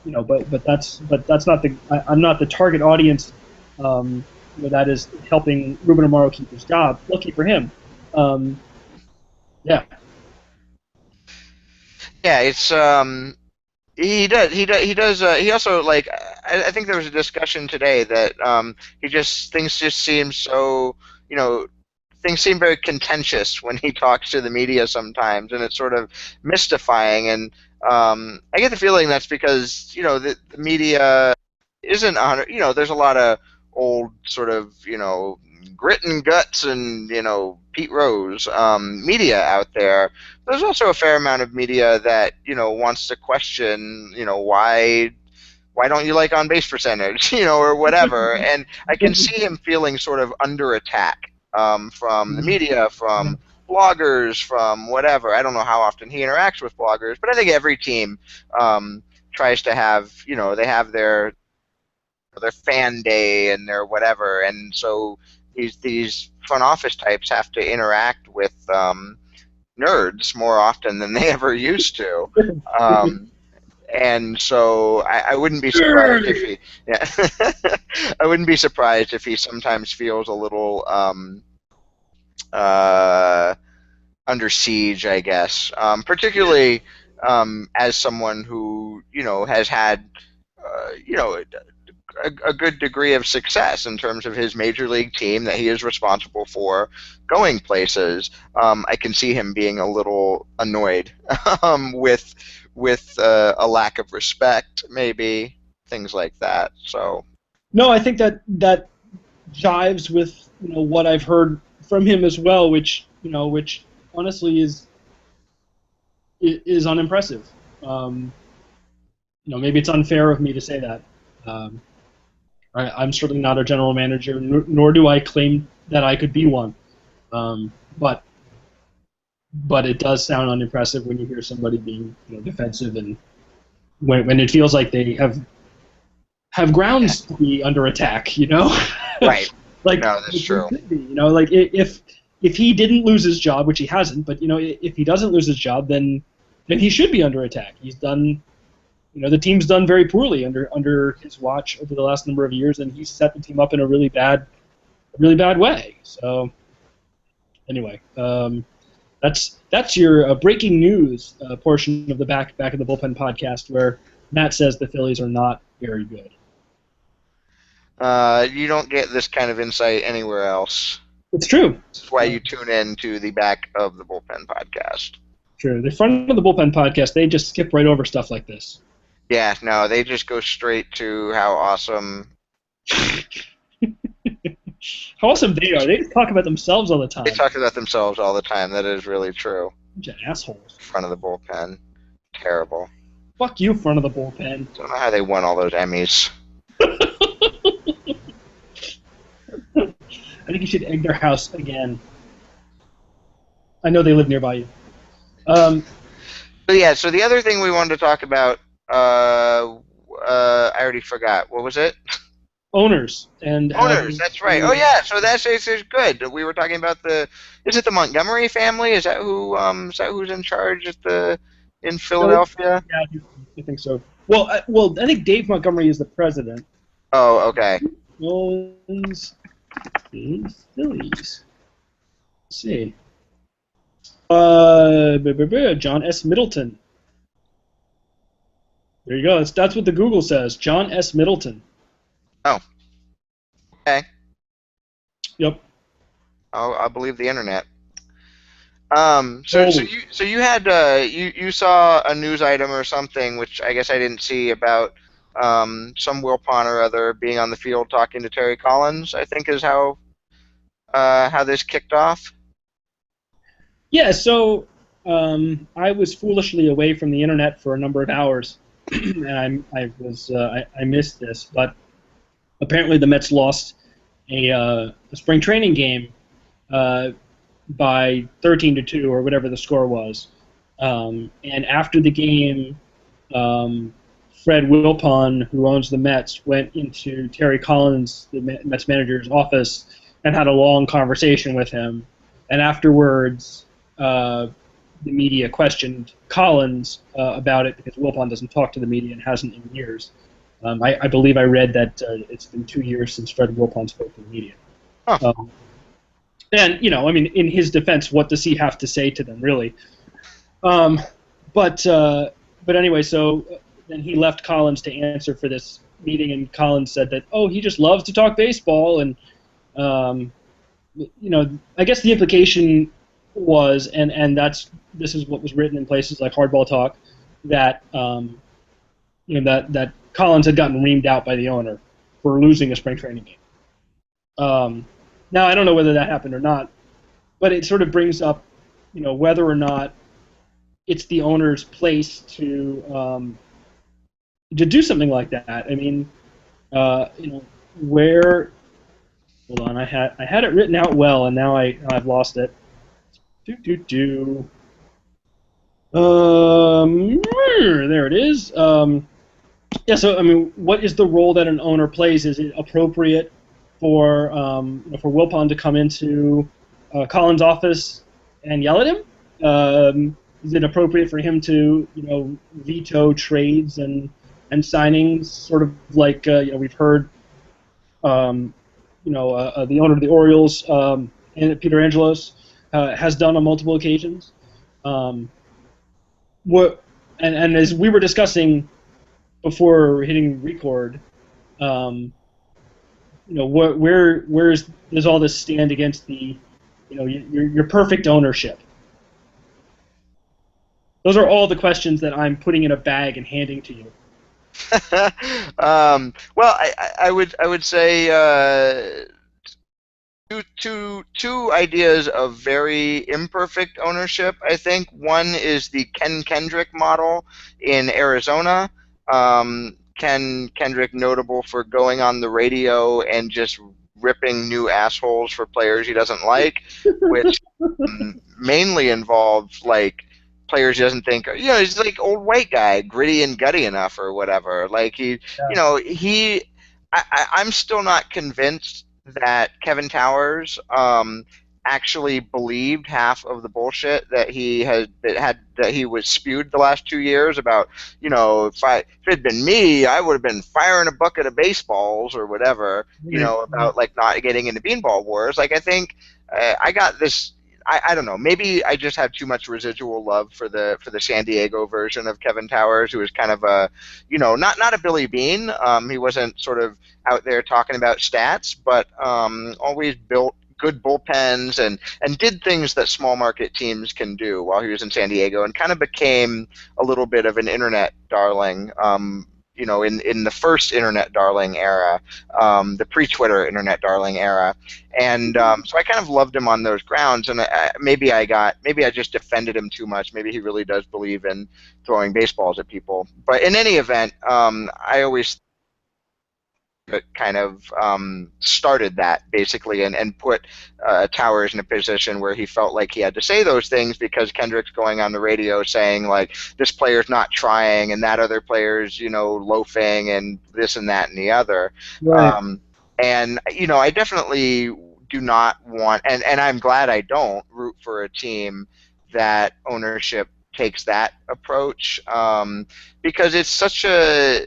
but that's not I'm not the target audience. That is helping Ruben Amaro keep his job. Lucky for him. Um, yeah. Yeah, it's he also, like, I think there was a discussion today that things just seem so, you know things seem very contentious when he talks to the media sometimes, and it's sort of mystifying. And I get the feeling that's because the media isn't on. There's a lot of old sort of grit and guts and Pete Rose media out there. There's also a fair amount of media that wants to question why don't you like on base percentage, or whatever. And I can see him feeling sort of under attack from the media, from bloggers, from whatever. I don't know how often he interacts with bloggers, but I think every team tries to have, they have their fan day and their whatever, and so these front office types have to interact with nerds more often than they ever used to. Um, and so I wouldn't be surprised if he, yeah, I wouldn't be surprised if he sometimes feels a little uh, under siege, I guess. Particularly as someone who has had a good degree of success in terms of his major league team that he is responsible for going places. I can see him being a little annoyed with a lack of respect, maybe things like that. So No, I think that jives with what I've heard from him as well, which honestly is unimpressive. Um, maybe it's unfair of me to say that. Um, I'm certainly not a general manager, nor do I claim that I could be one. Um, but it does sound unimpressive when you hear somebody being defensive, and when it feels like they have grounds to be under attack. right. Like, No, that's true. Like if he didn't lose his job, which he hasn't, but if he doesn't lose his job, then he should be under attack. He's done, the team's done very poorly under his watch over the last number of years, and he's set the team up in a really bad way. So anyway, that's your breaking news portion of the back of the bullpen podcast, where Matt says the Phillies are not very good. You don't get this kind of insight anywhere else. It's true. That's why you tune in to the back of the bullpen podcast. True. The front of the bullpen podcast, they just skip right over stuff like this. Yeah, no, they just go straight to how awesome. How awesome they are. They talk about themselves all the time. They talk about themselves all the time. That is really true. Bunch of assholes. Front of the bullpen. Terrible. Fuck you, front of the bullpen. Don't know how they won all those Emmys. I think you should egg their house again. I know they live nearby you. So the other thing we wanted to talk about, I already forgot. What was it? Owners. Owners, that's right. Oh yeah, so that's good. We were talking about is it the Montgomery family? Is that who's in charge in Philadelphia? Yeah, I think so. Well, I think Dave Montgomery is the president. Oh, okay. Owns the Phillies. Let's see. John S. Middleton. There you go. That's what the Google says. John S. Middleton. Oh. Okay. Yep. I'll believe the internet. So you had you saw a news item or something, which I guess I didn't see, about some Wilpon or other being on the field talking to Terry Collins, I think is how this kicked off. Yeah, so I was foolishly away from the internet for a number of hours, and I missed this, but apparently the Mets lost a spring training game by 13-2 or whatever the score was, and after the game, Fred Wilpon, who owns the Mets, went into Terry Collins, the Mets manager's office, and had a long conversation with him, and afterwards the media questioned Collins about it, because Wilpon doesn't talk to the media and hasn't in years. I believe I read that it's been 2 years since Fred Wilpon spoke to the media. Huh. And, I mean, in his defense, what does he have to say to them, really? But anyway, so then he left Collins to answer for this meeting, and Collins said that, he just loves to talk baseball, and, I guess the implication was, and this is what was written in places like Hardball Talk, that that Collins had gotten reamed out by the owner for losing a spring training game. Now I don't know whether that happened or not, but it sort of brings up, whether or not it's the owner's place to do something like that. I mean, where? Hold on, I had it written out well, and now I've lost it. Do do do. There it is. Yeah. So I mean, what is the role that an owner plays? Is it appropriate for for Wilpon to come into Colin's office and yell at him? Is it appropriate for him to veto trades and signings, sort of like we've heard the owner of the Orioles, and Peter Angelos, has done on multiple occasions. Um, what and as we were discussing before hitting record, um, where does all this stand against the your perfect ownership? Those are all the questions that I'm putting in a bag and handing to you. Well, I would say two ideas of very imperfect ownership. I think one is the Ken Kendrick model in Arizona. Ken Kendrick notable for going on the radio and just ripping new assholes for players he doesn't like, which mainly involves like players he doesn't think he's like old white guy, gritty and gutty enough or whatever. Like Yeah. I'm still not convinced that Kevin Towers actually believed half of the bullshit that he was spewed the last 2 years about. If it had been me, I would have been firing a bucket of baseballs or whatever. Right. About like not getting into beanball wars. Like I think I got this. I don't know. Maybe I just have too much residual love for the San Diego version of Kevin Towers, who was kind of a, not a Billy Bean. He wasn't sort of out there talking about stats, but always built good bullpens and did things that small market teams can do while he was in San Diego, and kind of became a little bit of an internet darling. In the first internet darling era, the pre-Twitter internet darling era, and so I kind of loved him on those grounds. And maybe I just defended him too much. Maybe he really does believe in throwing baseballs at people. But in any event, I always kind of started that basically, and put Towers in a position where he felt like he had to say those things because Kendrick's going on the radio saying like this player's not trying and that other player's loafing and this and that and the other. Right. And I definitely do not want, and I'm glad I don't root for a team that ownership takes that approach, because it's such a,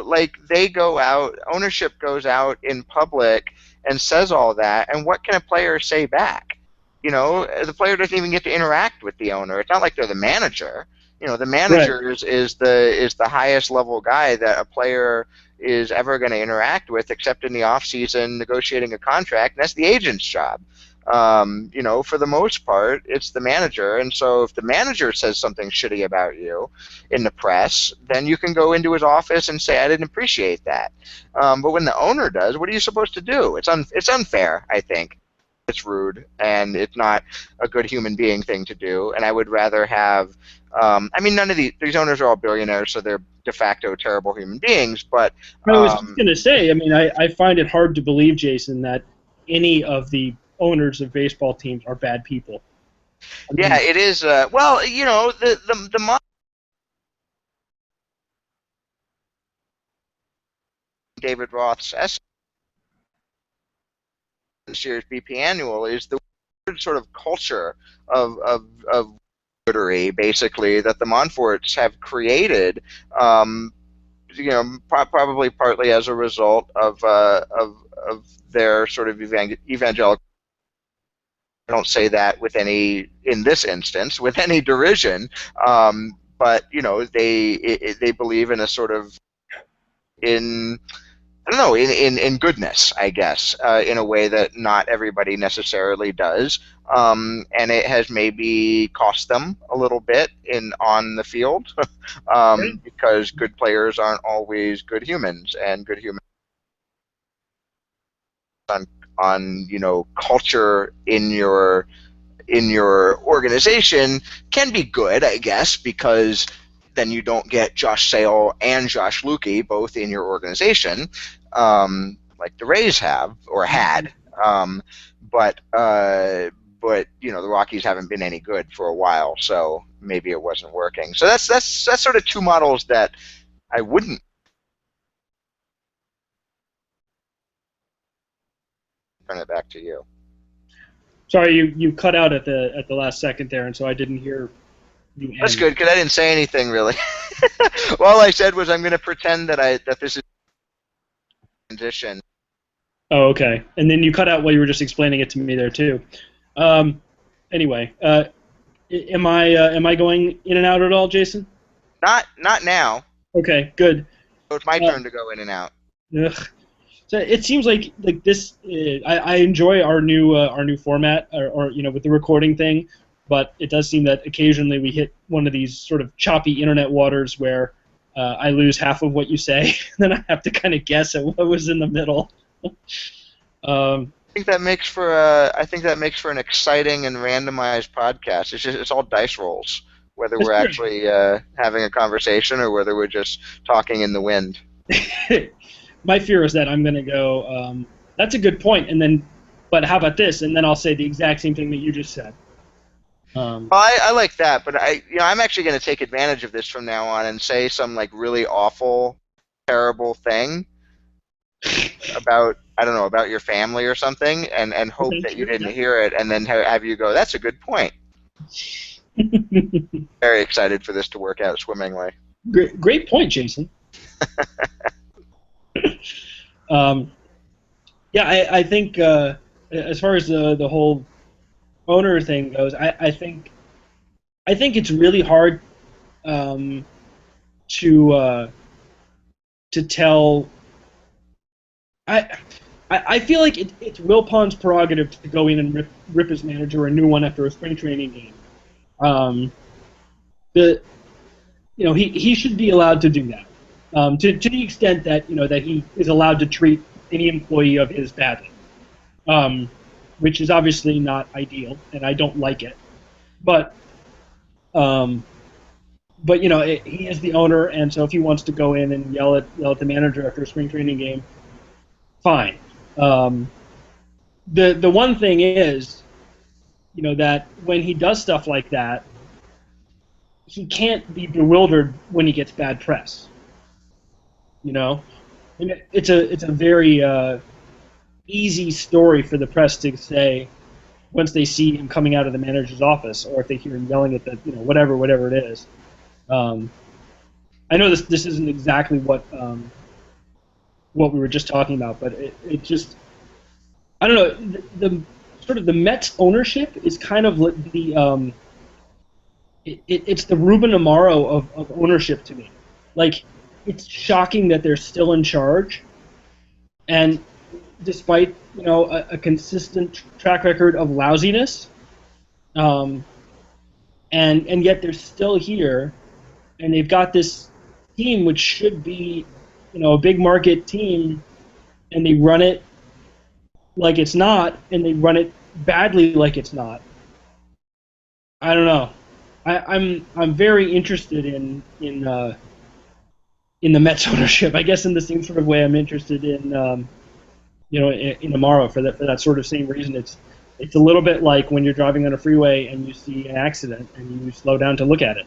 like they go out, ownership goes out in public and says all that, and what can a player say back? The player doesn't even get to interact with the owner. It's not like they're the manager. The Right. manager is the highest level guy that a player is ever going to interact with, except in the off season negotiating a contract. And that's the agent's job. For the most part, it's the manager. And so if the manager says something shitty about you in the press, then you can go into his office and say, I didn't appreciate that. But when the owner does, what are you supposed to do? It's unfair, I think. It's rude, and it's not a good human being thing to do. And I would rather have, none of these owners are all billionaires, so they're de facto terrible human beings. But I was just going to say, I mean, I find it hard to believe, Jason, that any of the owners of baseball teams are bad people. I yeah, mean, it is. Well, the David Roth's essay this year's BP Annual is the weird sort of culture of goodery, basically, that the Montforts have created. Probably partly as a result of their sort of evangelical. I don't say that with any, in this instance, with any derision, but they believe in a sort of, in I don't know, in goodness, I guess, in a way that not everybody necessarily does, and it has maybe cost them a little bit on the field, right? because good players aren't always good humans, and good humans on culture in your organization can be good, I guess, because then you don't get Josh Sale and Josh Lukey both in your organization, like the Rays have or had. Um, but but the Rockies haven't been any good for a while, so maybe it wasn't working. So that's sort of two models that I wouldn't turn it back to you. Sorry, you cut out at the last second there, and so I didn't hear you end. That's good because I didn't say anything really. All I said was I'm going to pretend that this is transition. Oh, okay. And then you cut out while you were just explaining it to me there too. Anyway, am I going in and out at all, Jason? Not now. Okay, good. So it's my turn to go in and out. Ugh. So it seems like this. I enjoy our new format, or with the recording thing, but it does seem that occasionally we hit one of these sort of choppy internet waters where I lose half of what you say, then I have to kind of guess at what was in the middle. I think that makes for an exciting and randomized podcast. It's all dice rolls, whether we're actually having a conversation or whether we're just talking in the wind. My fear is that I'm going to go, that's a good point, but how about this? And then I'll say the exact same thing that you just said. Well, I like that, but I'm actually going to take advantage of this from now on and say some like really awful, terrible thing about your family or something, and hope that you didn't hear it, and then have you go, that's a good point. Very excited for this to work out swimmingly. Great point, Jason. Yeah, I think as far as the whole owner thing goes, I think it's really hard to tell. I feel like it's Wilpon's prerogative to go in and rip his manager a new one after a spring training game. He should be allowed to do that to the extent that that he is allowed to treat any employee of his badly, which is obviously not ideal, and I don't like it. But he is the owner, and so if he wants to go in and yell at the manager after a spring training game, fine. The one thing is, that when he does stuff like that, he can't be bewildered when he gets bad press. And it's a very easy story for the press to say once they see him coming out of the manager's office, or if they hear him yelling at the whatever it is. I know this isn't exactly what we were just talking about, but it just, I don't know, the sort of the Mets ownership is kind of the it's the Ruben Amaro of ownership to me. Like, it's shocking that they're still in charge, and despite a consistent track record of lousiness, and yet they're still here, and they've got this team which should be a big market team, and they run it like it's not, and they run it badly like it's not. I don't know. I'm very interested in the Mets ownership. I guess in the same sort of way I'm interested in in Amaro for that sort of same reason. It's a little bit like when you're driving on a freeway and you see an accident and you slow down to look at it.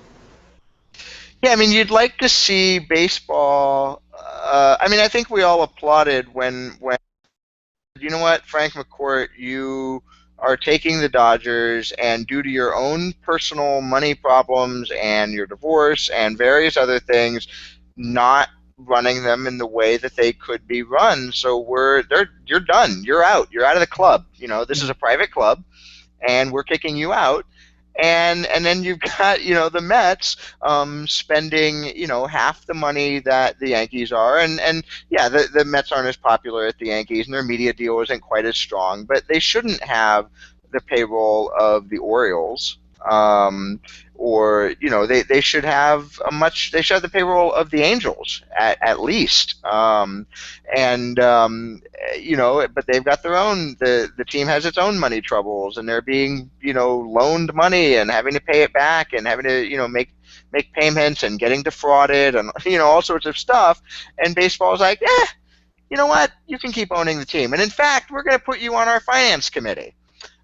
Yeah, I mean, you'd like to see baseball. I think we all applauded when you know what, Frank McCourt, you are taking the Dodgers, and due to your own personal money problems and your divorce and various other things, not running them in the way that they could be run. So you're done. You're out. You're out of the club. This is a private club, and we're kicking you out. And then you've got the Mets spending half the money that the Yankees are, and yeah, the Mets aren't as popular as the Yankees, and their media deal isn't quite as strong, but they shouldn't have the payroll of the Orioles, or they should have the payroll of the Angels at least, but they've got their own. The team has its own money troubles, and they're being loaned money and having to pay it back, and having to make payments and getting defrauded, and all sorts of stuff. And baseball is like, you know what? You can keep owning the team, and in fact, we're going to put you on our finance committee.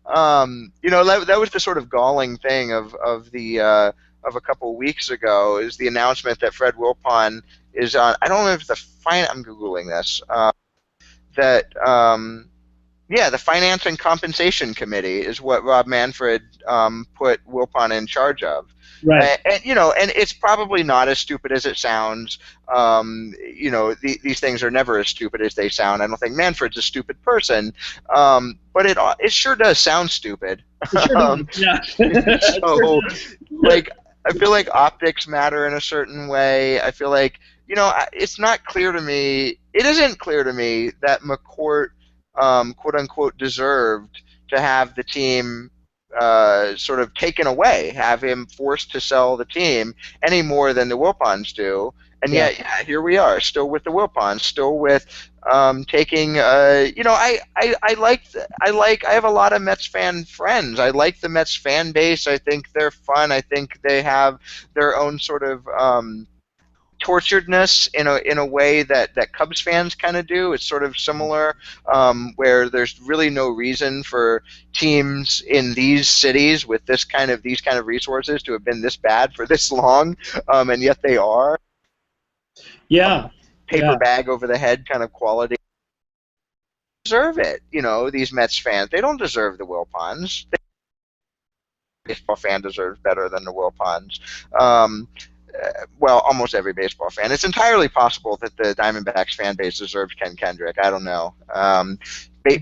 That was the sort of galling thing of a couple of weeks ago is the announcement that Fred Wilpon is on. I don't know if I'm googling this. That Yeah, the Finance and Compensation Committee is what Rob Manfred put Wilpon in charge of. Right. And it's probably not as stupid as it sounds. These things are never as stupid as they sound. I don't think Manfred's a stupid person, but it sure does sound stupid. It sure does. um, Yeah. It sure so, does. like, I feel like optics matter in a certain way. I feel like it's not clear to me. It isn't clear to me that McCourt, quote unquote, deserved to have the team sort of taken away, have him forced to sell the team any more than the Wilpons do. And Yeah. yet, yeah, here we are, still with the Wilpons, still with taking. I have a lot of Mets fan friends. I like the Mets fan base. I think they're fun. I think they have their own sort of torturedness in a way that Cubs fans kind of do. It's sort of similar, where there's really no reason for teams in these cities with these kind of resources to have been this bad for this long, and yet they are. Yeah. Paper bag over the head kind of quality. They deserve it, these Mets fans. They don't deserve the Wilpons. Baseball fan deserves better than the Wilpons. Well, almost every baseball fan. It's entirely possible that the Diamondbacks fan base deserves Ken Kendrick. I don't know.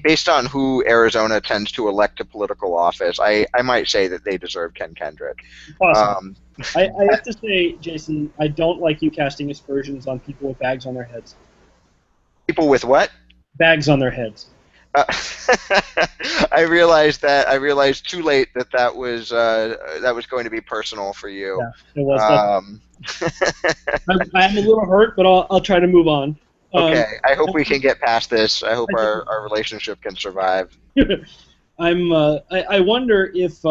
Based on who Arizona tends to elect to political office, I might say that they deserve Ken Kendrick. Awesome. I have to say, Jason, I don't like you casting aspersions on people with bags on their heads. People with what? Bags on their heads. I realized too late that was going to be personal for you. Yeah, it was. I'm a little hurt, but I'll try to move on. Okay, I hope we can get past this. I hope our relationship can survive. I wonder if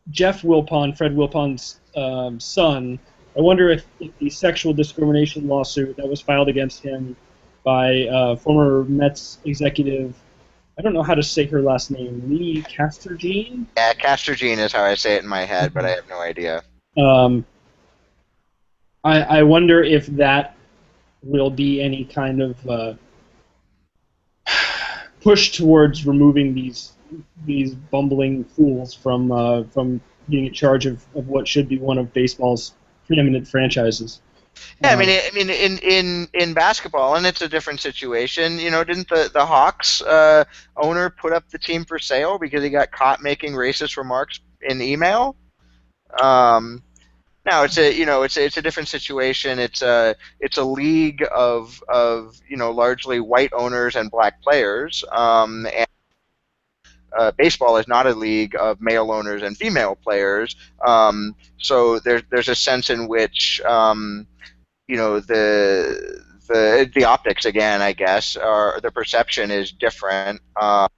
Jeff Wilpon, Fred Wilpon's son, I wonder if the sexual discrimination lawsuit that was filed against him by former Mets executive, I don't know how to say her last name, Lee Casterjean? Yeah, Casterjean is how I say it in my head, but I have no idea. I wonder if that will be any kind of push towards removing these bumbling fools from being in charge of what should be one of baseball's preeminent franchises. Yeah, I mean, in basketball, and it's a different situation. Didn't the Hawks owner put up the team for sale because he got caught making racist remarks in email? Now it's a different situation. It's a league of largely white owners and black players. And baseball is not a league of male owners and female players. So there's a sense in which the optics, again, I guess, or the perception is different. But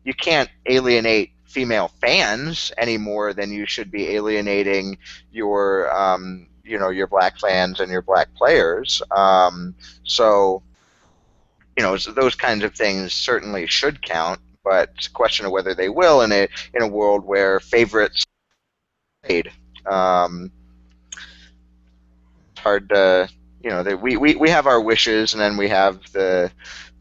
you can't alienate female fans any more than you should be alienating your black fans and your black players. So those kinds of things certainly should count, but it's a question of whether they will in a world where favorites paid. It's hard to, we have our wishes, and then we have the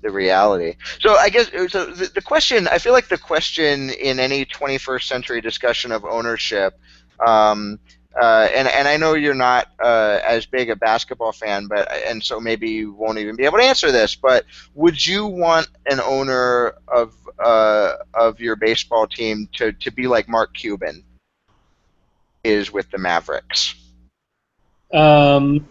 reality. So I guess the question, I feel like the question in any 21st century discussion of ownership, and I know you're not as big a basketball fan, and so maybe you won't even be able to answer this, but would you want an owner of your baseball team to be like Mark Cuban is with the Mavericks? I'm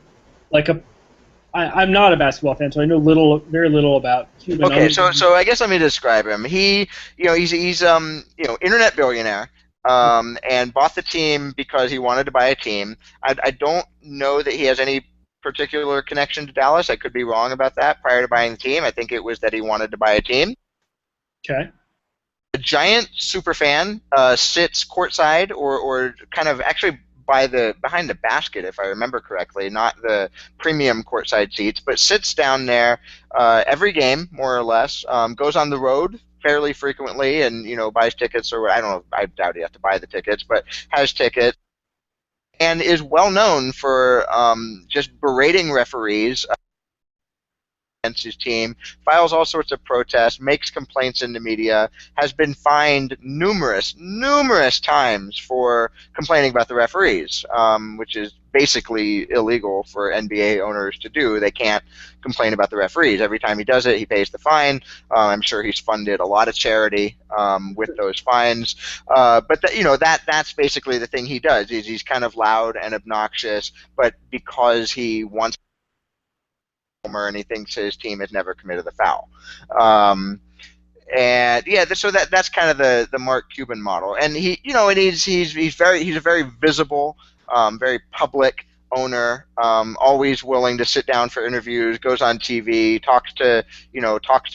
not a basketball fan, so I know very little about Cuban. Okay, so I guess let me describe him. He's internet billionaire, and bought the team because he wanted to buy a team. I don't know that he has any particular connection to Dallas. I could be wrong about that. Prior to buying the team, I think it was that he wanted to buy a team. Okay. A giant super fan, sits courtside or kind of actually by the behind the basket, if I remember correctly, not the premium courtside seats, but sits down there every game, more or less. Goes on the road fairly frequently, and buys tickets, or I don't know. I doubt you have to buy the tickets, but has tickets, and is well known for just berating referees against his team, files all sorts of protests, makes complaints in the media, has been fined numerous times for complaining about the referees, which is basically illegal for NBA owners to do. They can't complain about the referees. Every time he does it, he pays the fine. I'm sure he's funded a lot of charity with those fines. But that's basically the thing he does. He's kind of loud and obnoxious, but because he wants and he thinks his team has never committed the foul. And yeah, so that's kind of the Mark Cuban model. And he's a very visible, very public owner, always willing to sit down for interviews, goes on TV, talks to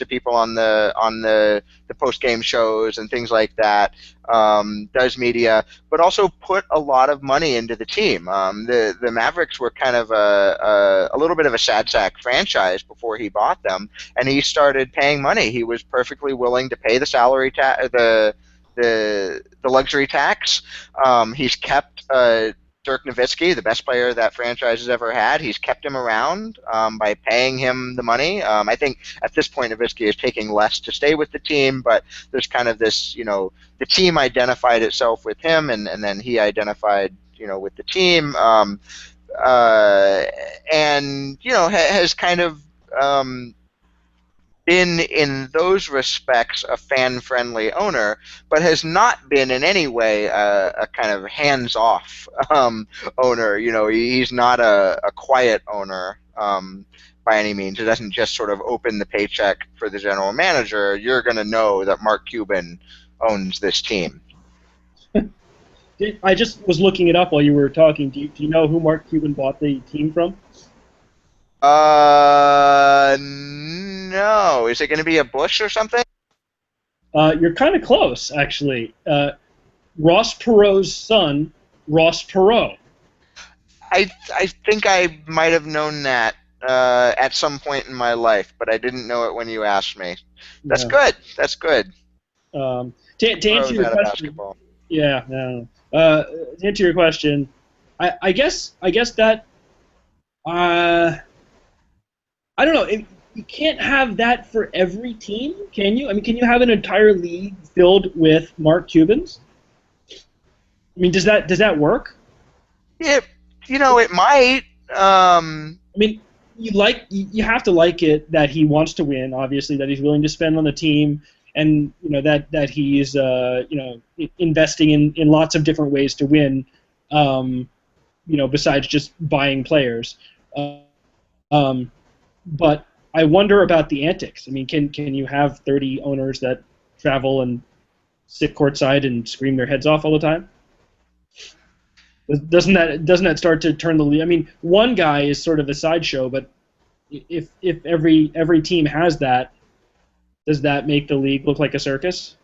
people on the post game shows and things like that. Does media, but also put a lot of money into the team. The Mavericks were kind of a little bit of a sad sack franchise before he bought them, and he started paying money. He was perfectly willing to pay the salary the luxury tax. He's kept Dirk Nowitzki, the best player that franchise has ever had. He's kept him around by paying him the money. I think at this point Nowitzki is taking less to stay with the team, but there's kind of this, the team identified itself with him, and then he identified, with the team, and has kind of been in those respects a fan-friendly owner, but has not been in any way a kind of hands-off owner. He's not a quiet owner by any means. It doesn't just sort of open the paycheck for the general manager. You're going to know that Mark Cuban owns this team. I just was looking it up while you were talking. Do you know who Mark Cuban bought the team from? No. Is it going to be a Bush or something? You're kind of close, actually. Ross Perot's son, Ross Perot. I think I might have known that at some point in my life, but I didn't know it when you asked me. That's good. That's good. To answer your question, basketball. Yeah. No. To answer your question, I guess that. I don't know. You can't have that for every team, can you? I mean, can you have an entire league filled with Mark Cubans? I mean, does that work? Yeah, it might. I mean, you have to like it that he wants to win. Obviously, that he's willing to spend on the team, and that he's investing in lots of different ways to win. Besides just buying players. But I wonder about the antics. I mean, can you have 30 owners that travel and sit courtside and scream their heads off all the time? Doesn't that start to turn the league? I mean, one guy is sort of a sideshow, but if every team has that, does that make the league look like a circus?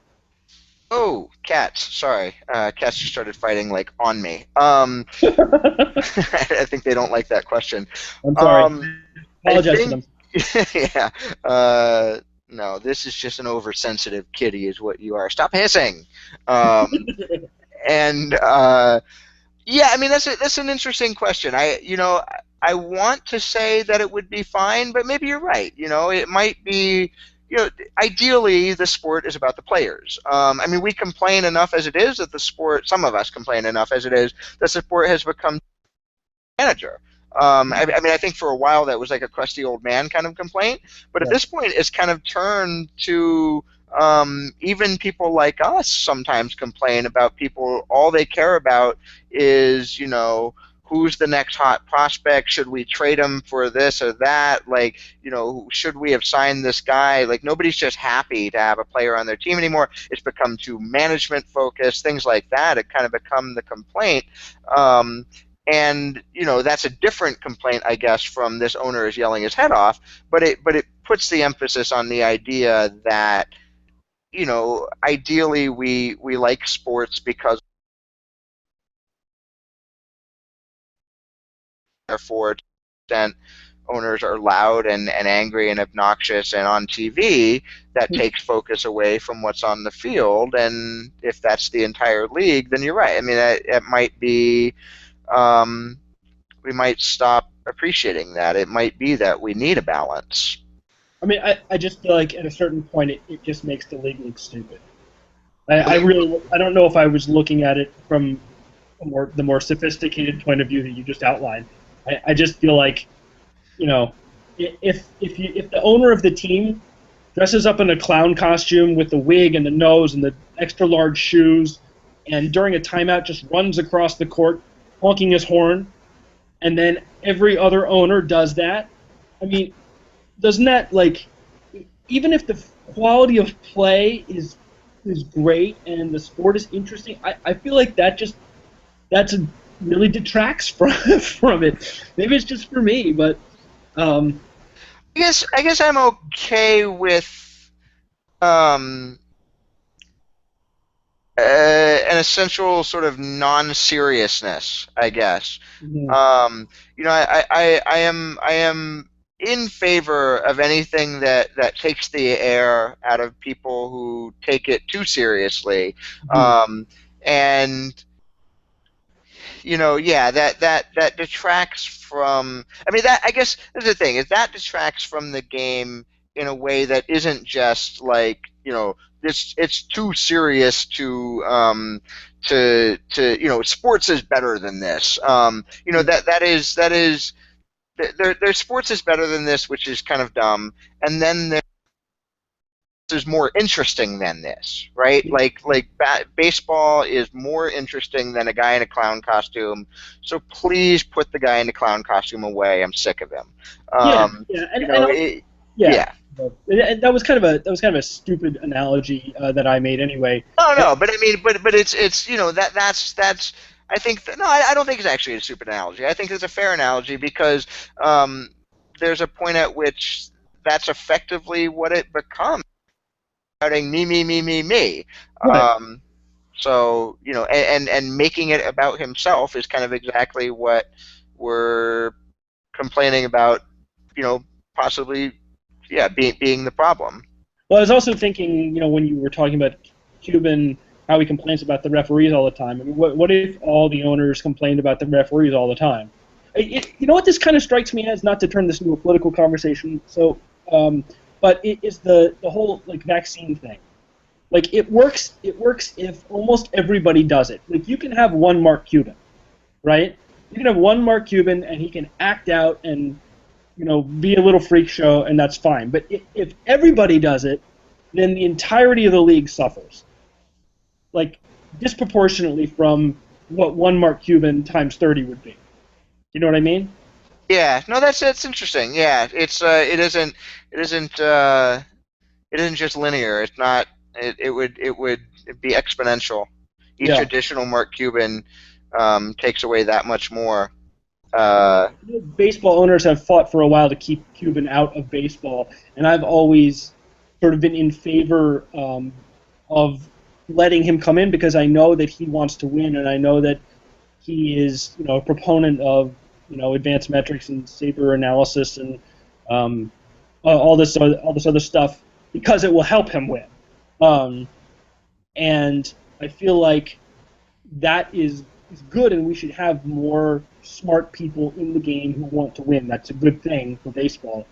Oh, cats. Sorry. Cats just started fighting, on me. I think they don't like that question. I'm sorry. Apologize to them. Yeah. No, this is just an oversensitive kitty is what you are. Stop hissing. And yeah, I mean that's an interesting question. I want to say that it would be fine, but maybe you're right. It might be. Ideally, the sport is about the players. I mean, we complain enough as it is that the sport. Some of us complain enough as it is that the sport has become manager. I think for a while that was like a crusty old man kind of complaint, but at this point it's kind of turned to even people like us sometimes complain about people. All they care about is who's the next hot prospect? Should we trade him for this or that? Should we have signed this guy? Nobody's just happy to have a player on their team anymore. It's become too management focused, things like that. It kind of become the complaint. And that's a different complaint, I guess, from this owner is yelling his head off. But it puts the emphasis on the idea that ideally we like sports because therefore, to the extent owners are loud and angry and obnoxious and on TV, that takes focus away from what's on the field. And if that's the entire league, then you're right. I mean, it might be, um, we might stop appreciating that. It might be that we need a balance. I mean, I just feel like at a certain point it just makes the league look stupid. I really I don't know if I was looking at it from the more sophisticated point of view that you just outlined. I just feel like, you know, if the owner of the team dresses up in a clown costume with the wig and the nose and the extra large shoes, and during a timeout just runs across the court honking his horn, and then every other owner does that, I mean, doesn't that, like, even if the quality of play is great and the sport is interesting, I feel like that's really detracts from from it. Maybe it's just for me, but um, I guess I'm okay with um, an essential sort of non-seriousness, I guess. mhm. I am in favor of anything that takes the air out of people who take it too seriously, Mhm. and yeah, that detracts from. I mean, that I guess that's the thing is that detracts from the game in a way that isn't just like it's too serious to sports is better than this. That is there's sports is better than this, which is kind of dumb, and then is more interesting than this, right? Baseball is more interesting than a guy in a clown costume. So please put the guy in the clown costume away. I'm sick of him. Yeah, Um, yeah, you know, it, yeah. yeah. And that was kind of a stupid analogy that I made anyway. Oh But no, but I mean, but it's that's. I think no, I don't think it's actually a stupid analogy. I think it's a fair analogy because um, there's a point at which that's effectively what it becomes. Shouting me. right. Um, and making it about himself is kind of exactly what we're complaining about. Possibly, yeah, being the problem. Well, I was also thinking, when you were talking about Cuban, how he complains about the referees all the time. I mean, what if all the owners complained about the referees all the time? You know what this kind of strikes me as, not to turn this into a political conversation. So, but it is the whole like vaccine thing. Like it works. It works if almost everybody does it. Like you can have one Mark Cuban, right? You can have one Mark Cuban, and he can act out and be a little freak show, and that's fine. But if everybody does it, then the entirety of the league suffers, like disproportionately from what one Mark Cuban times 30 would be. You know what I mean? Yeah, no, that's interesting. Yeah, it isn't it isn't just linear. It's not. It would be exponential. Each Yeah. additional Mark Cuban takes away that much more. Uh, Baseball owners have fought for a while to keep Cuban out of baseball, and I've always sort of been in favor of letting him come in because I know that he wants to win, and I know that he is, a proponent of, advanced metrics and saber analysis and all this other stuff because it will help him win. Um, and I feel like that is good, and we should have more smart people in the game who want to win. That's a good thing for baseball.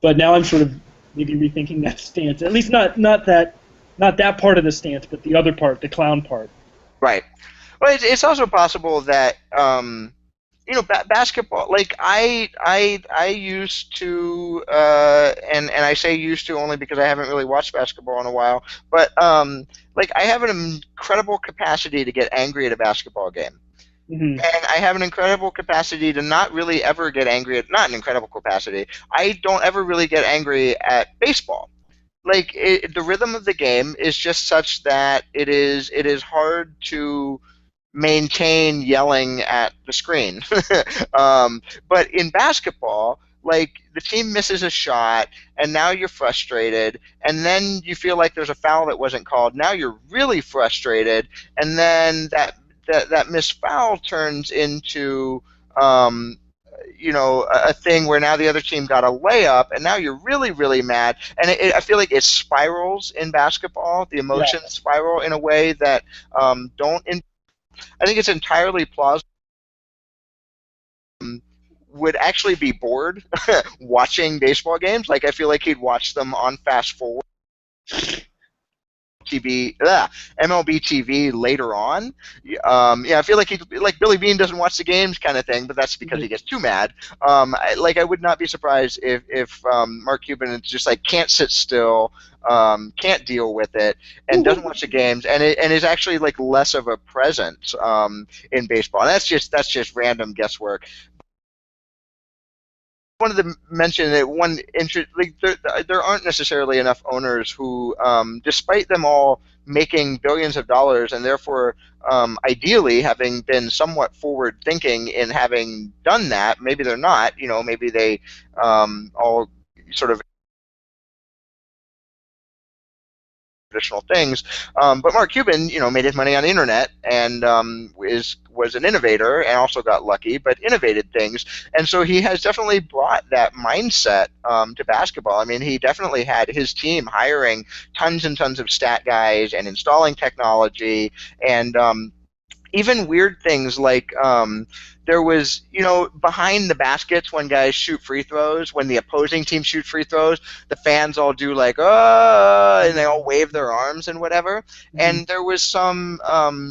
But now I'm sort of maybe rethinking that stance. At least not that part of the stance, but the other part, the clown part. right. Well, it's also possible that basketball. Like I used to, and I say used to only because I haven't really watched basketball in a while. But like I have an incredible capacity to get angry at a basketball game. Hmm. And I have an incredible capacity to not really ever get angry at, not an incredible capacity. I don't ever really get angry at baseball. Like the rhythm of the game is just such that it is hard to maintain yelling at the screen. But in basketball, like the team misses a shot, and now you're frustrated, and then you feel like there's a foul that wasn't called. Now you're really frustrated, and then that missed foul turns into a thing where now the other team got a layup, and now you're really, really mad. And I feel like it spirals in basketball. The Yeah. emotions spiral in a way that don't. I think it's entirely plausible. Would actually be bored watching baseball games. Like I feel like he'd watch them on fast forward. MLB TV later on. I feel like like Billy Bean doesn't watch the games kind of thing, but that's because he gets too mad. I would not be surprised if Mark Cuban is just like can't sit still, can't deal with it, and doesn't watch the games, and is actually like less of a presence in baseball. And that's just random guesswork. Wanted to mention that one interest, like there aren't necessarily enough owners who, despite them all making billions of dollars and therefore ideally having been somewhat forward thinking in having done that, maybe they're not. Maybe they all sort of traditional things. But Mark Cuban, made his money on the internet and was an innovator and also got lucky, but innovated things. And so he has definitely brought that mindset to basketball. I mean, he definitely had his team hiring tons and tons of stat guys and installing technology and even weird things like there was, behind the baskets when guys shoot free throws, when the opposing team shoot free throws, the fans all do like, oh, and they all wave their arms and whatever. Mm-hmm. And there was some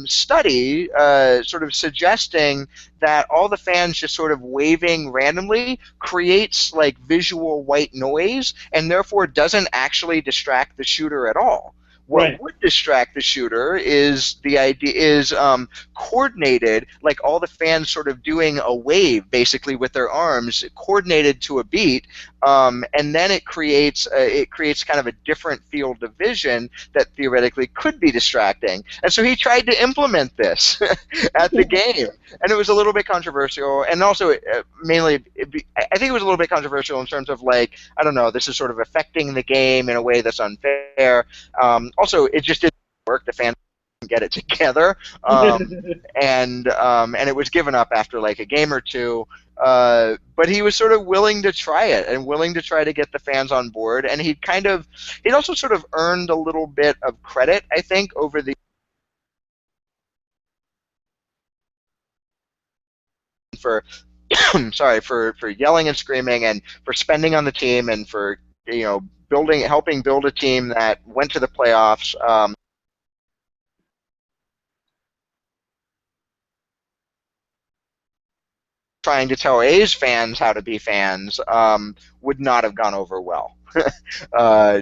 study sort of suggesting that all the fans just sort of waving randomly creates like visual white noise and therefore doesn't actually distract the shooter at all. What would distract the shooter is coordinated, like all the fans sort of doing a wave, basically with their arms, coordinated to a beat, and then it creates kind of a different field of vision that theoretically could be distracting. And so he tried to implement this at the game, and it was a little bit controversial, and also I think it was a little bit controversial in terms of like, I don't know, this is sort of affecting the game in a way that's unfair. Also, it just didn't work. The fans didn't get it together, and it was given up after like a game or two. But he was sort of willing to try it and willing to try to get the fans on board. And he'd also sort of earned a little bit of credit, I think, over the for for yelling and screaming and for spending on the team and for helping build a team that went to the playoffs. Trying to tell A's fans how to be fans would not have gone over well.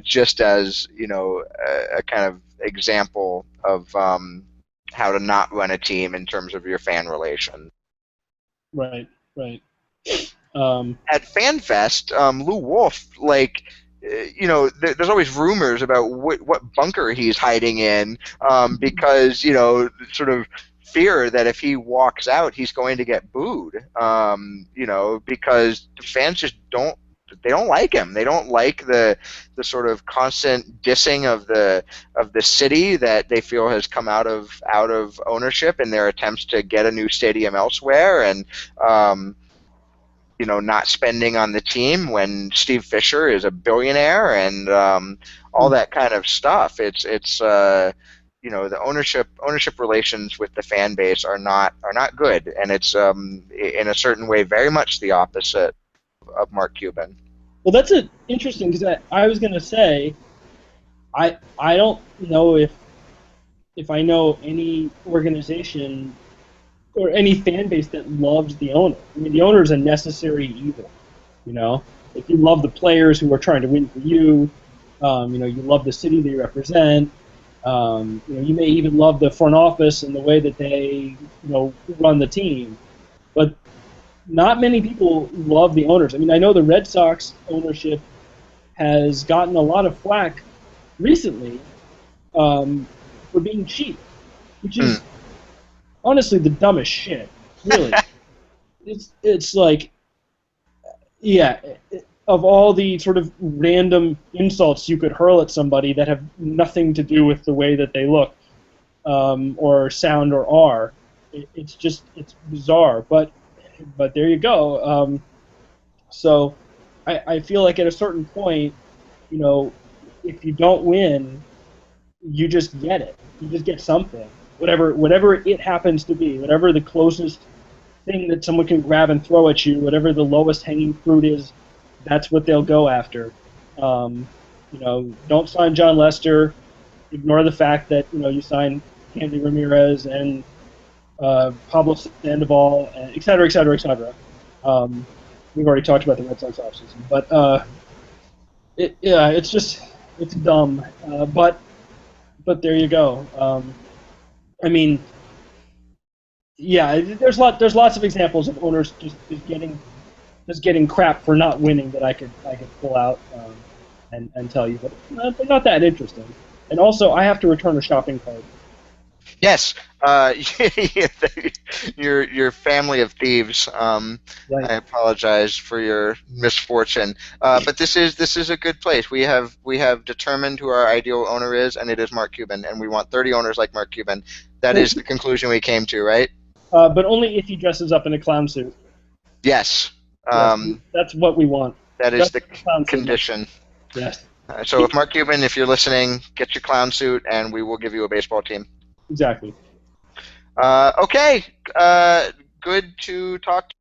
Just as a kind of example of how to not run a team in terms of your fan relations. Right. At FanFest, Lou Wolf, there's always rumors about what bunker he's hiding in because, sort of fear that if he walks out, he's going to get booed, because the fans just don't like him. They don't like the sort of constant dissing of the city that they feel has come out of ownership in their attempts to get a new stadium elsewhere, and not spending on the team when Steve Fisher is a billionaire and all that kind of stuff. It's the ownership relations with the fan base are not good, and it's in a certain way very much the opposite of Mark Cuban. Well, that's interesting because I was going to say I don't know if I know any organization or any fan base that loves the owner. I mean, the owner is a necessary evil. If you love the players who are trying to win for you, you love the city they represent. You may even love the front office and the way that they, run the team. But not many people love the owners. I mean, I know the Red Sox ownership has gotten a lot of flack recently for being cheap, which is honestly the dumbest shit. Really, it's like, yeah. Of all the sort of random insults you could hurl at somebody that have nothing to do with the way that they look, or sound or are, it's bizarre. But but there you go. So I feel like at a certain point, you know, if you don't win, you just get it. You just get something, whatever it happens to be, whatever the closest thing that someone can grab and throw at you, whatever the lowest hanging fruit is, that's what they'll go after. Don't sign John Lester. Ignore the fact that you signed Andy Ramirez and Pablo Sandoval, and et cetera, et cetera, et cetera. We've already talked about the Red Sox offseason, but it's dumb. But there you go. I mean, yeah, there's lots of examples of owners just getting crap for not winning that I could pull out and tell you, but they're not that interesting. And also, I have to return a shopping cart. Yes, your family of thieves. Right. I apologize for your misfortune, but this is a good place. We have determined who our ideal owner is, and it is Mark Cuban, and we want 30 owners like Mark Cuban. That is the conclusion we came to, right? But only if he dresses up in a clown suit. Yes. Yes, that's what we want. That is Just the a clown suit. condition. Yes. So if Mark Cuban, if you're listening, get your clown suit, and we will give you a baseball team. Exactly. Okay. Good to talk to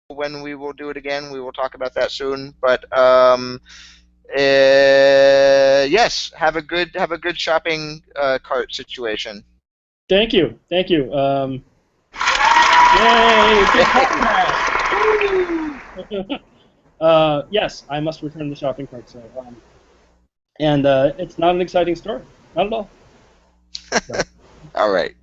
you. When we will do it again, we will talk about that soon. But yes, have a good shopping cart situation. Thank you. Thank you. Yay! Big podcast. Yes, I must return the shopping cart. So, and it's not an exciting story. Not at all. So. All right.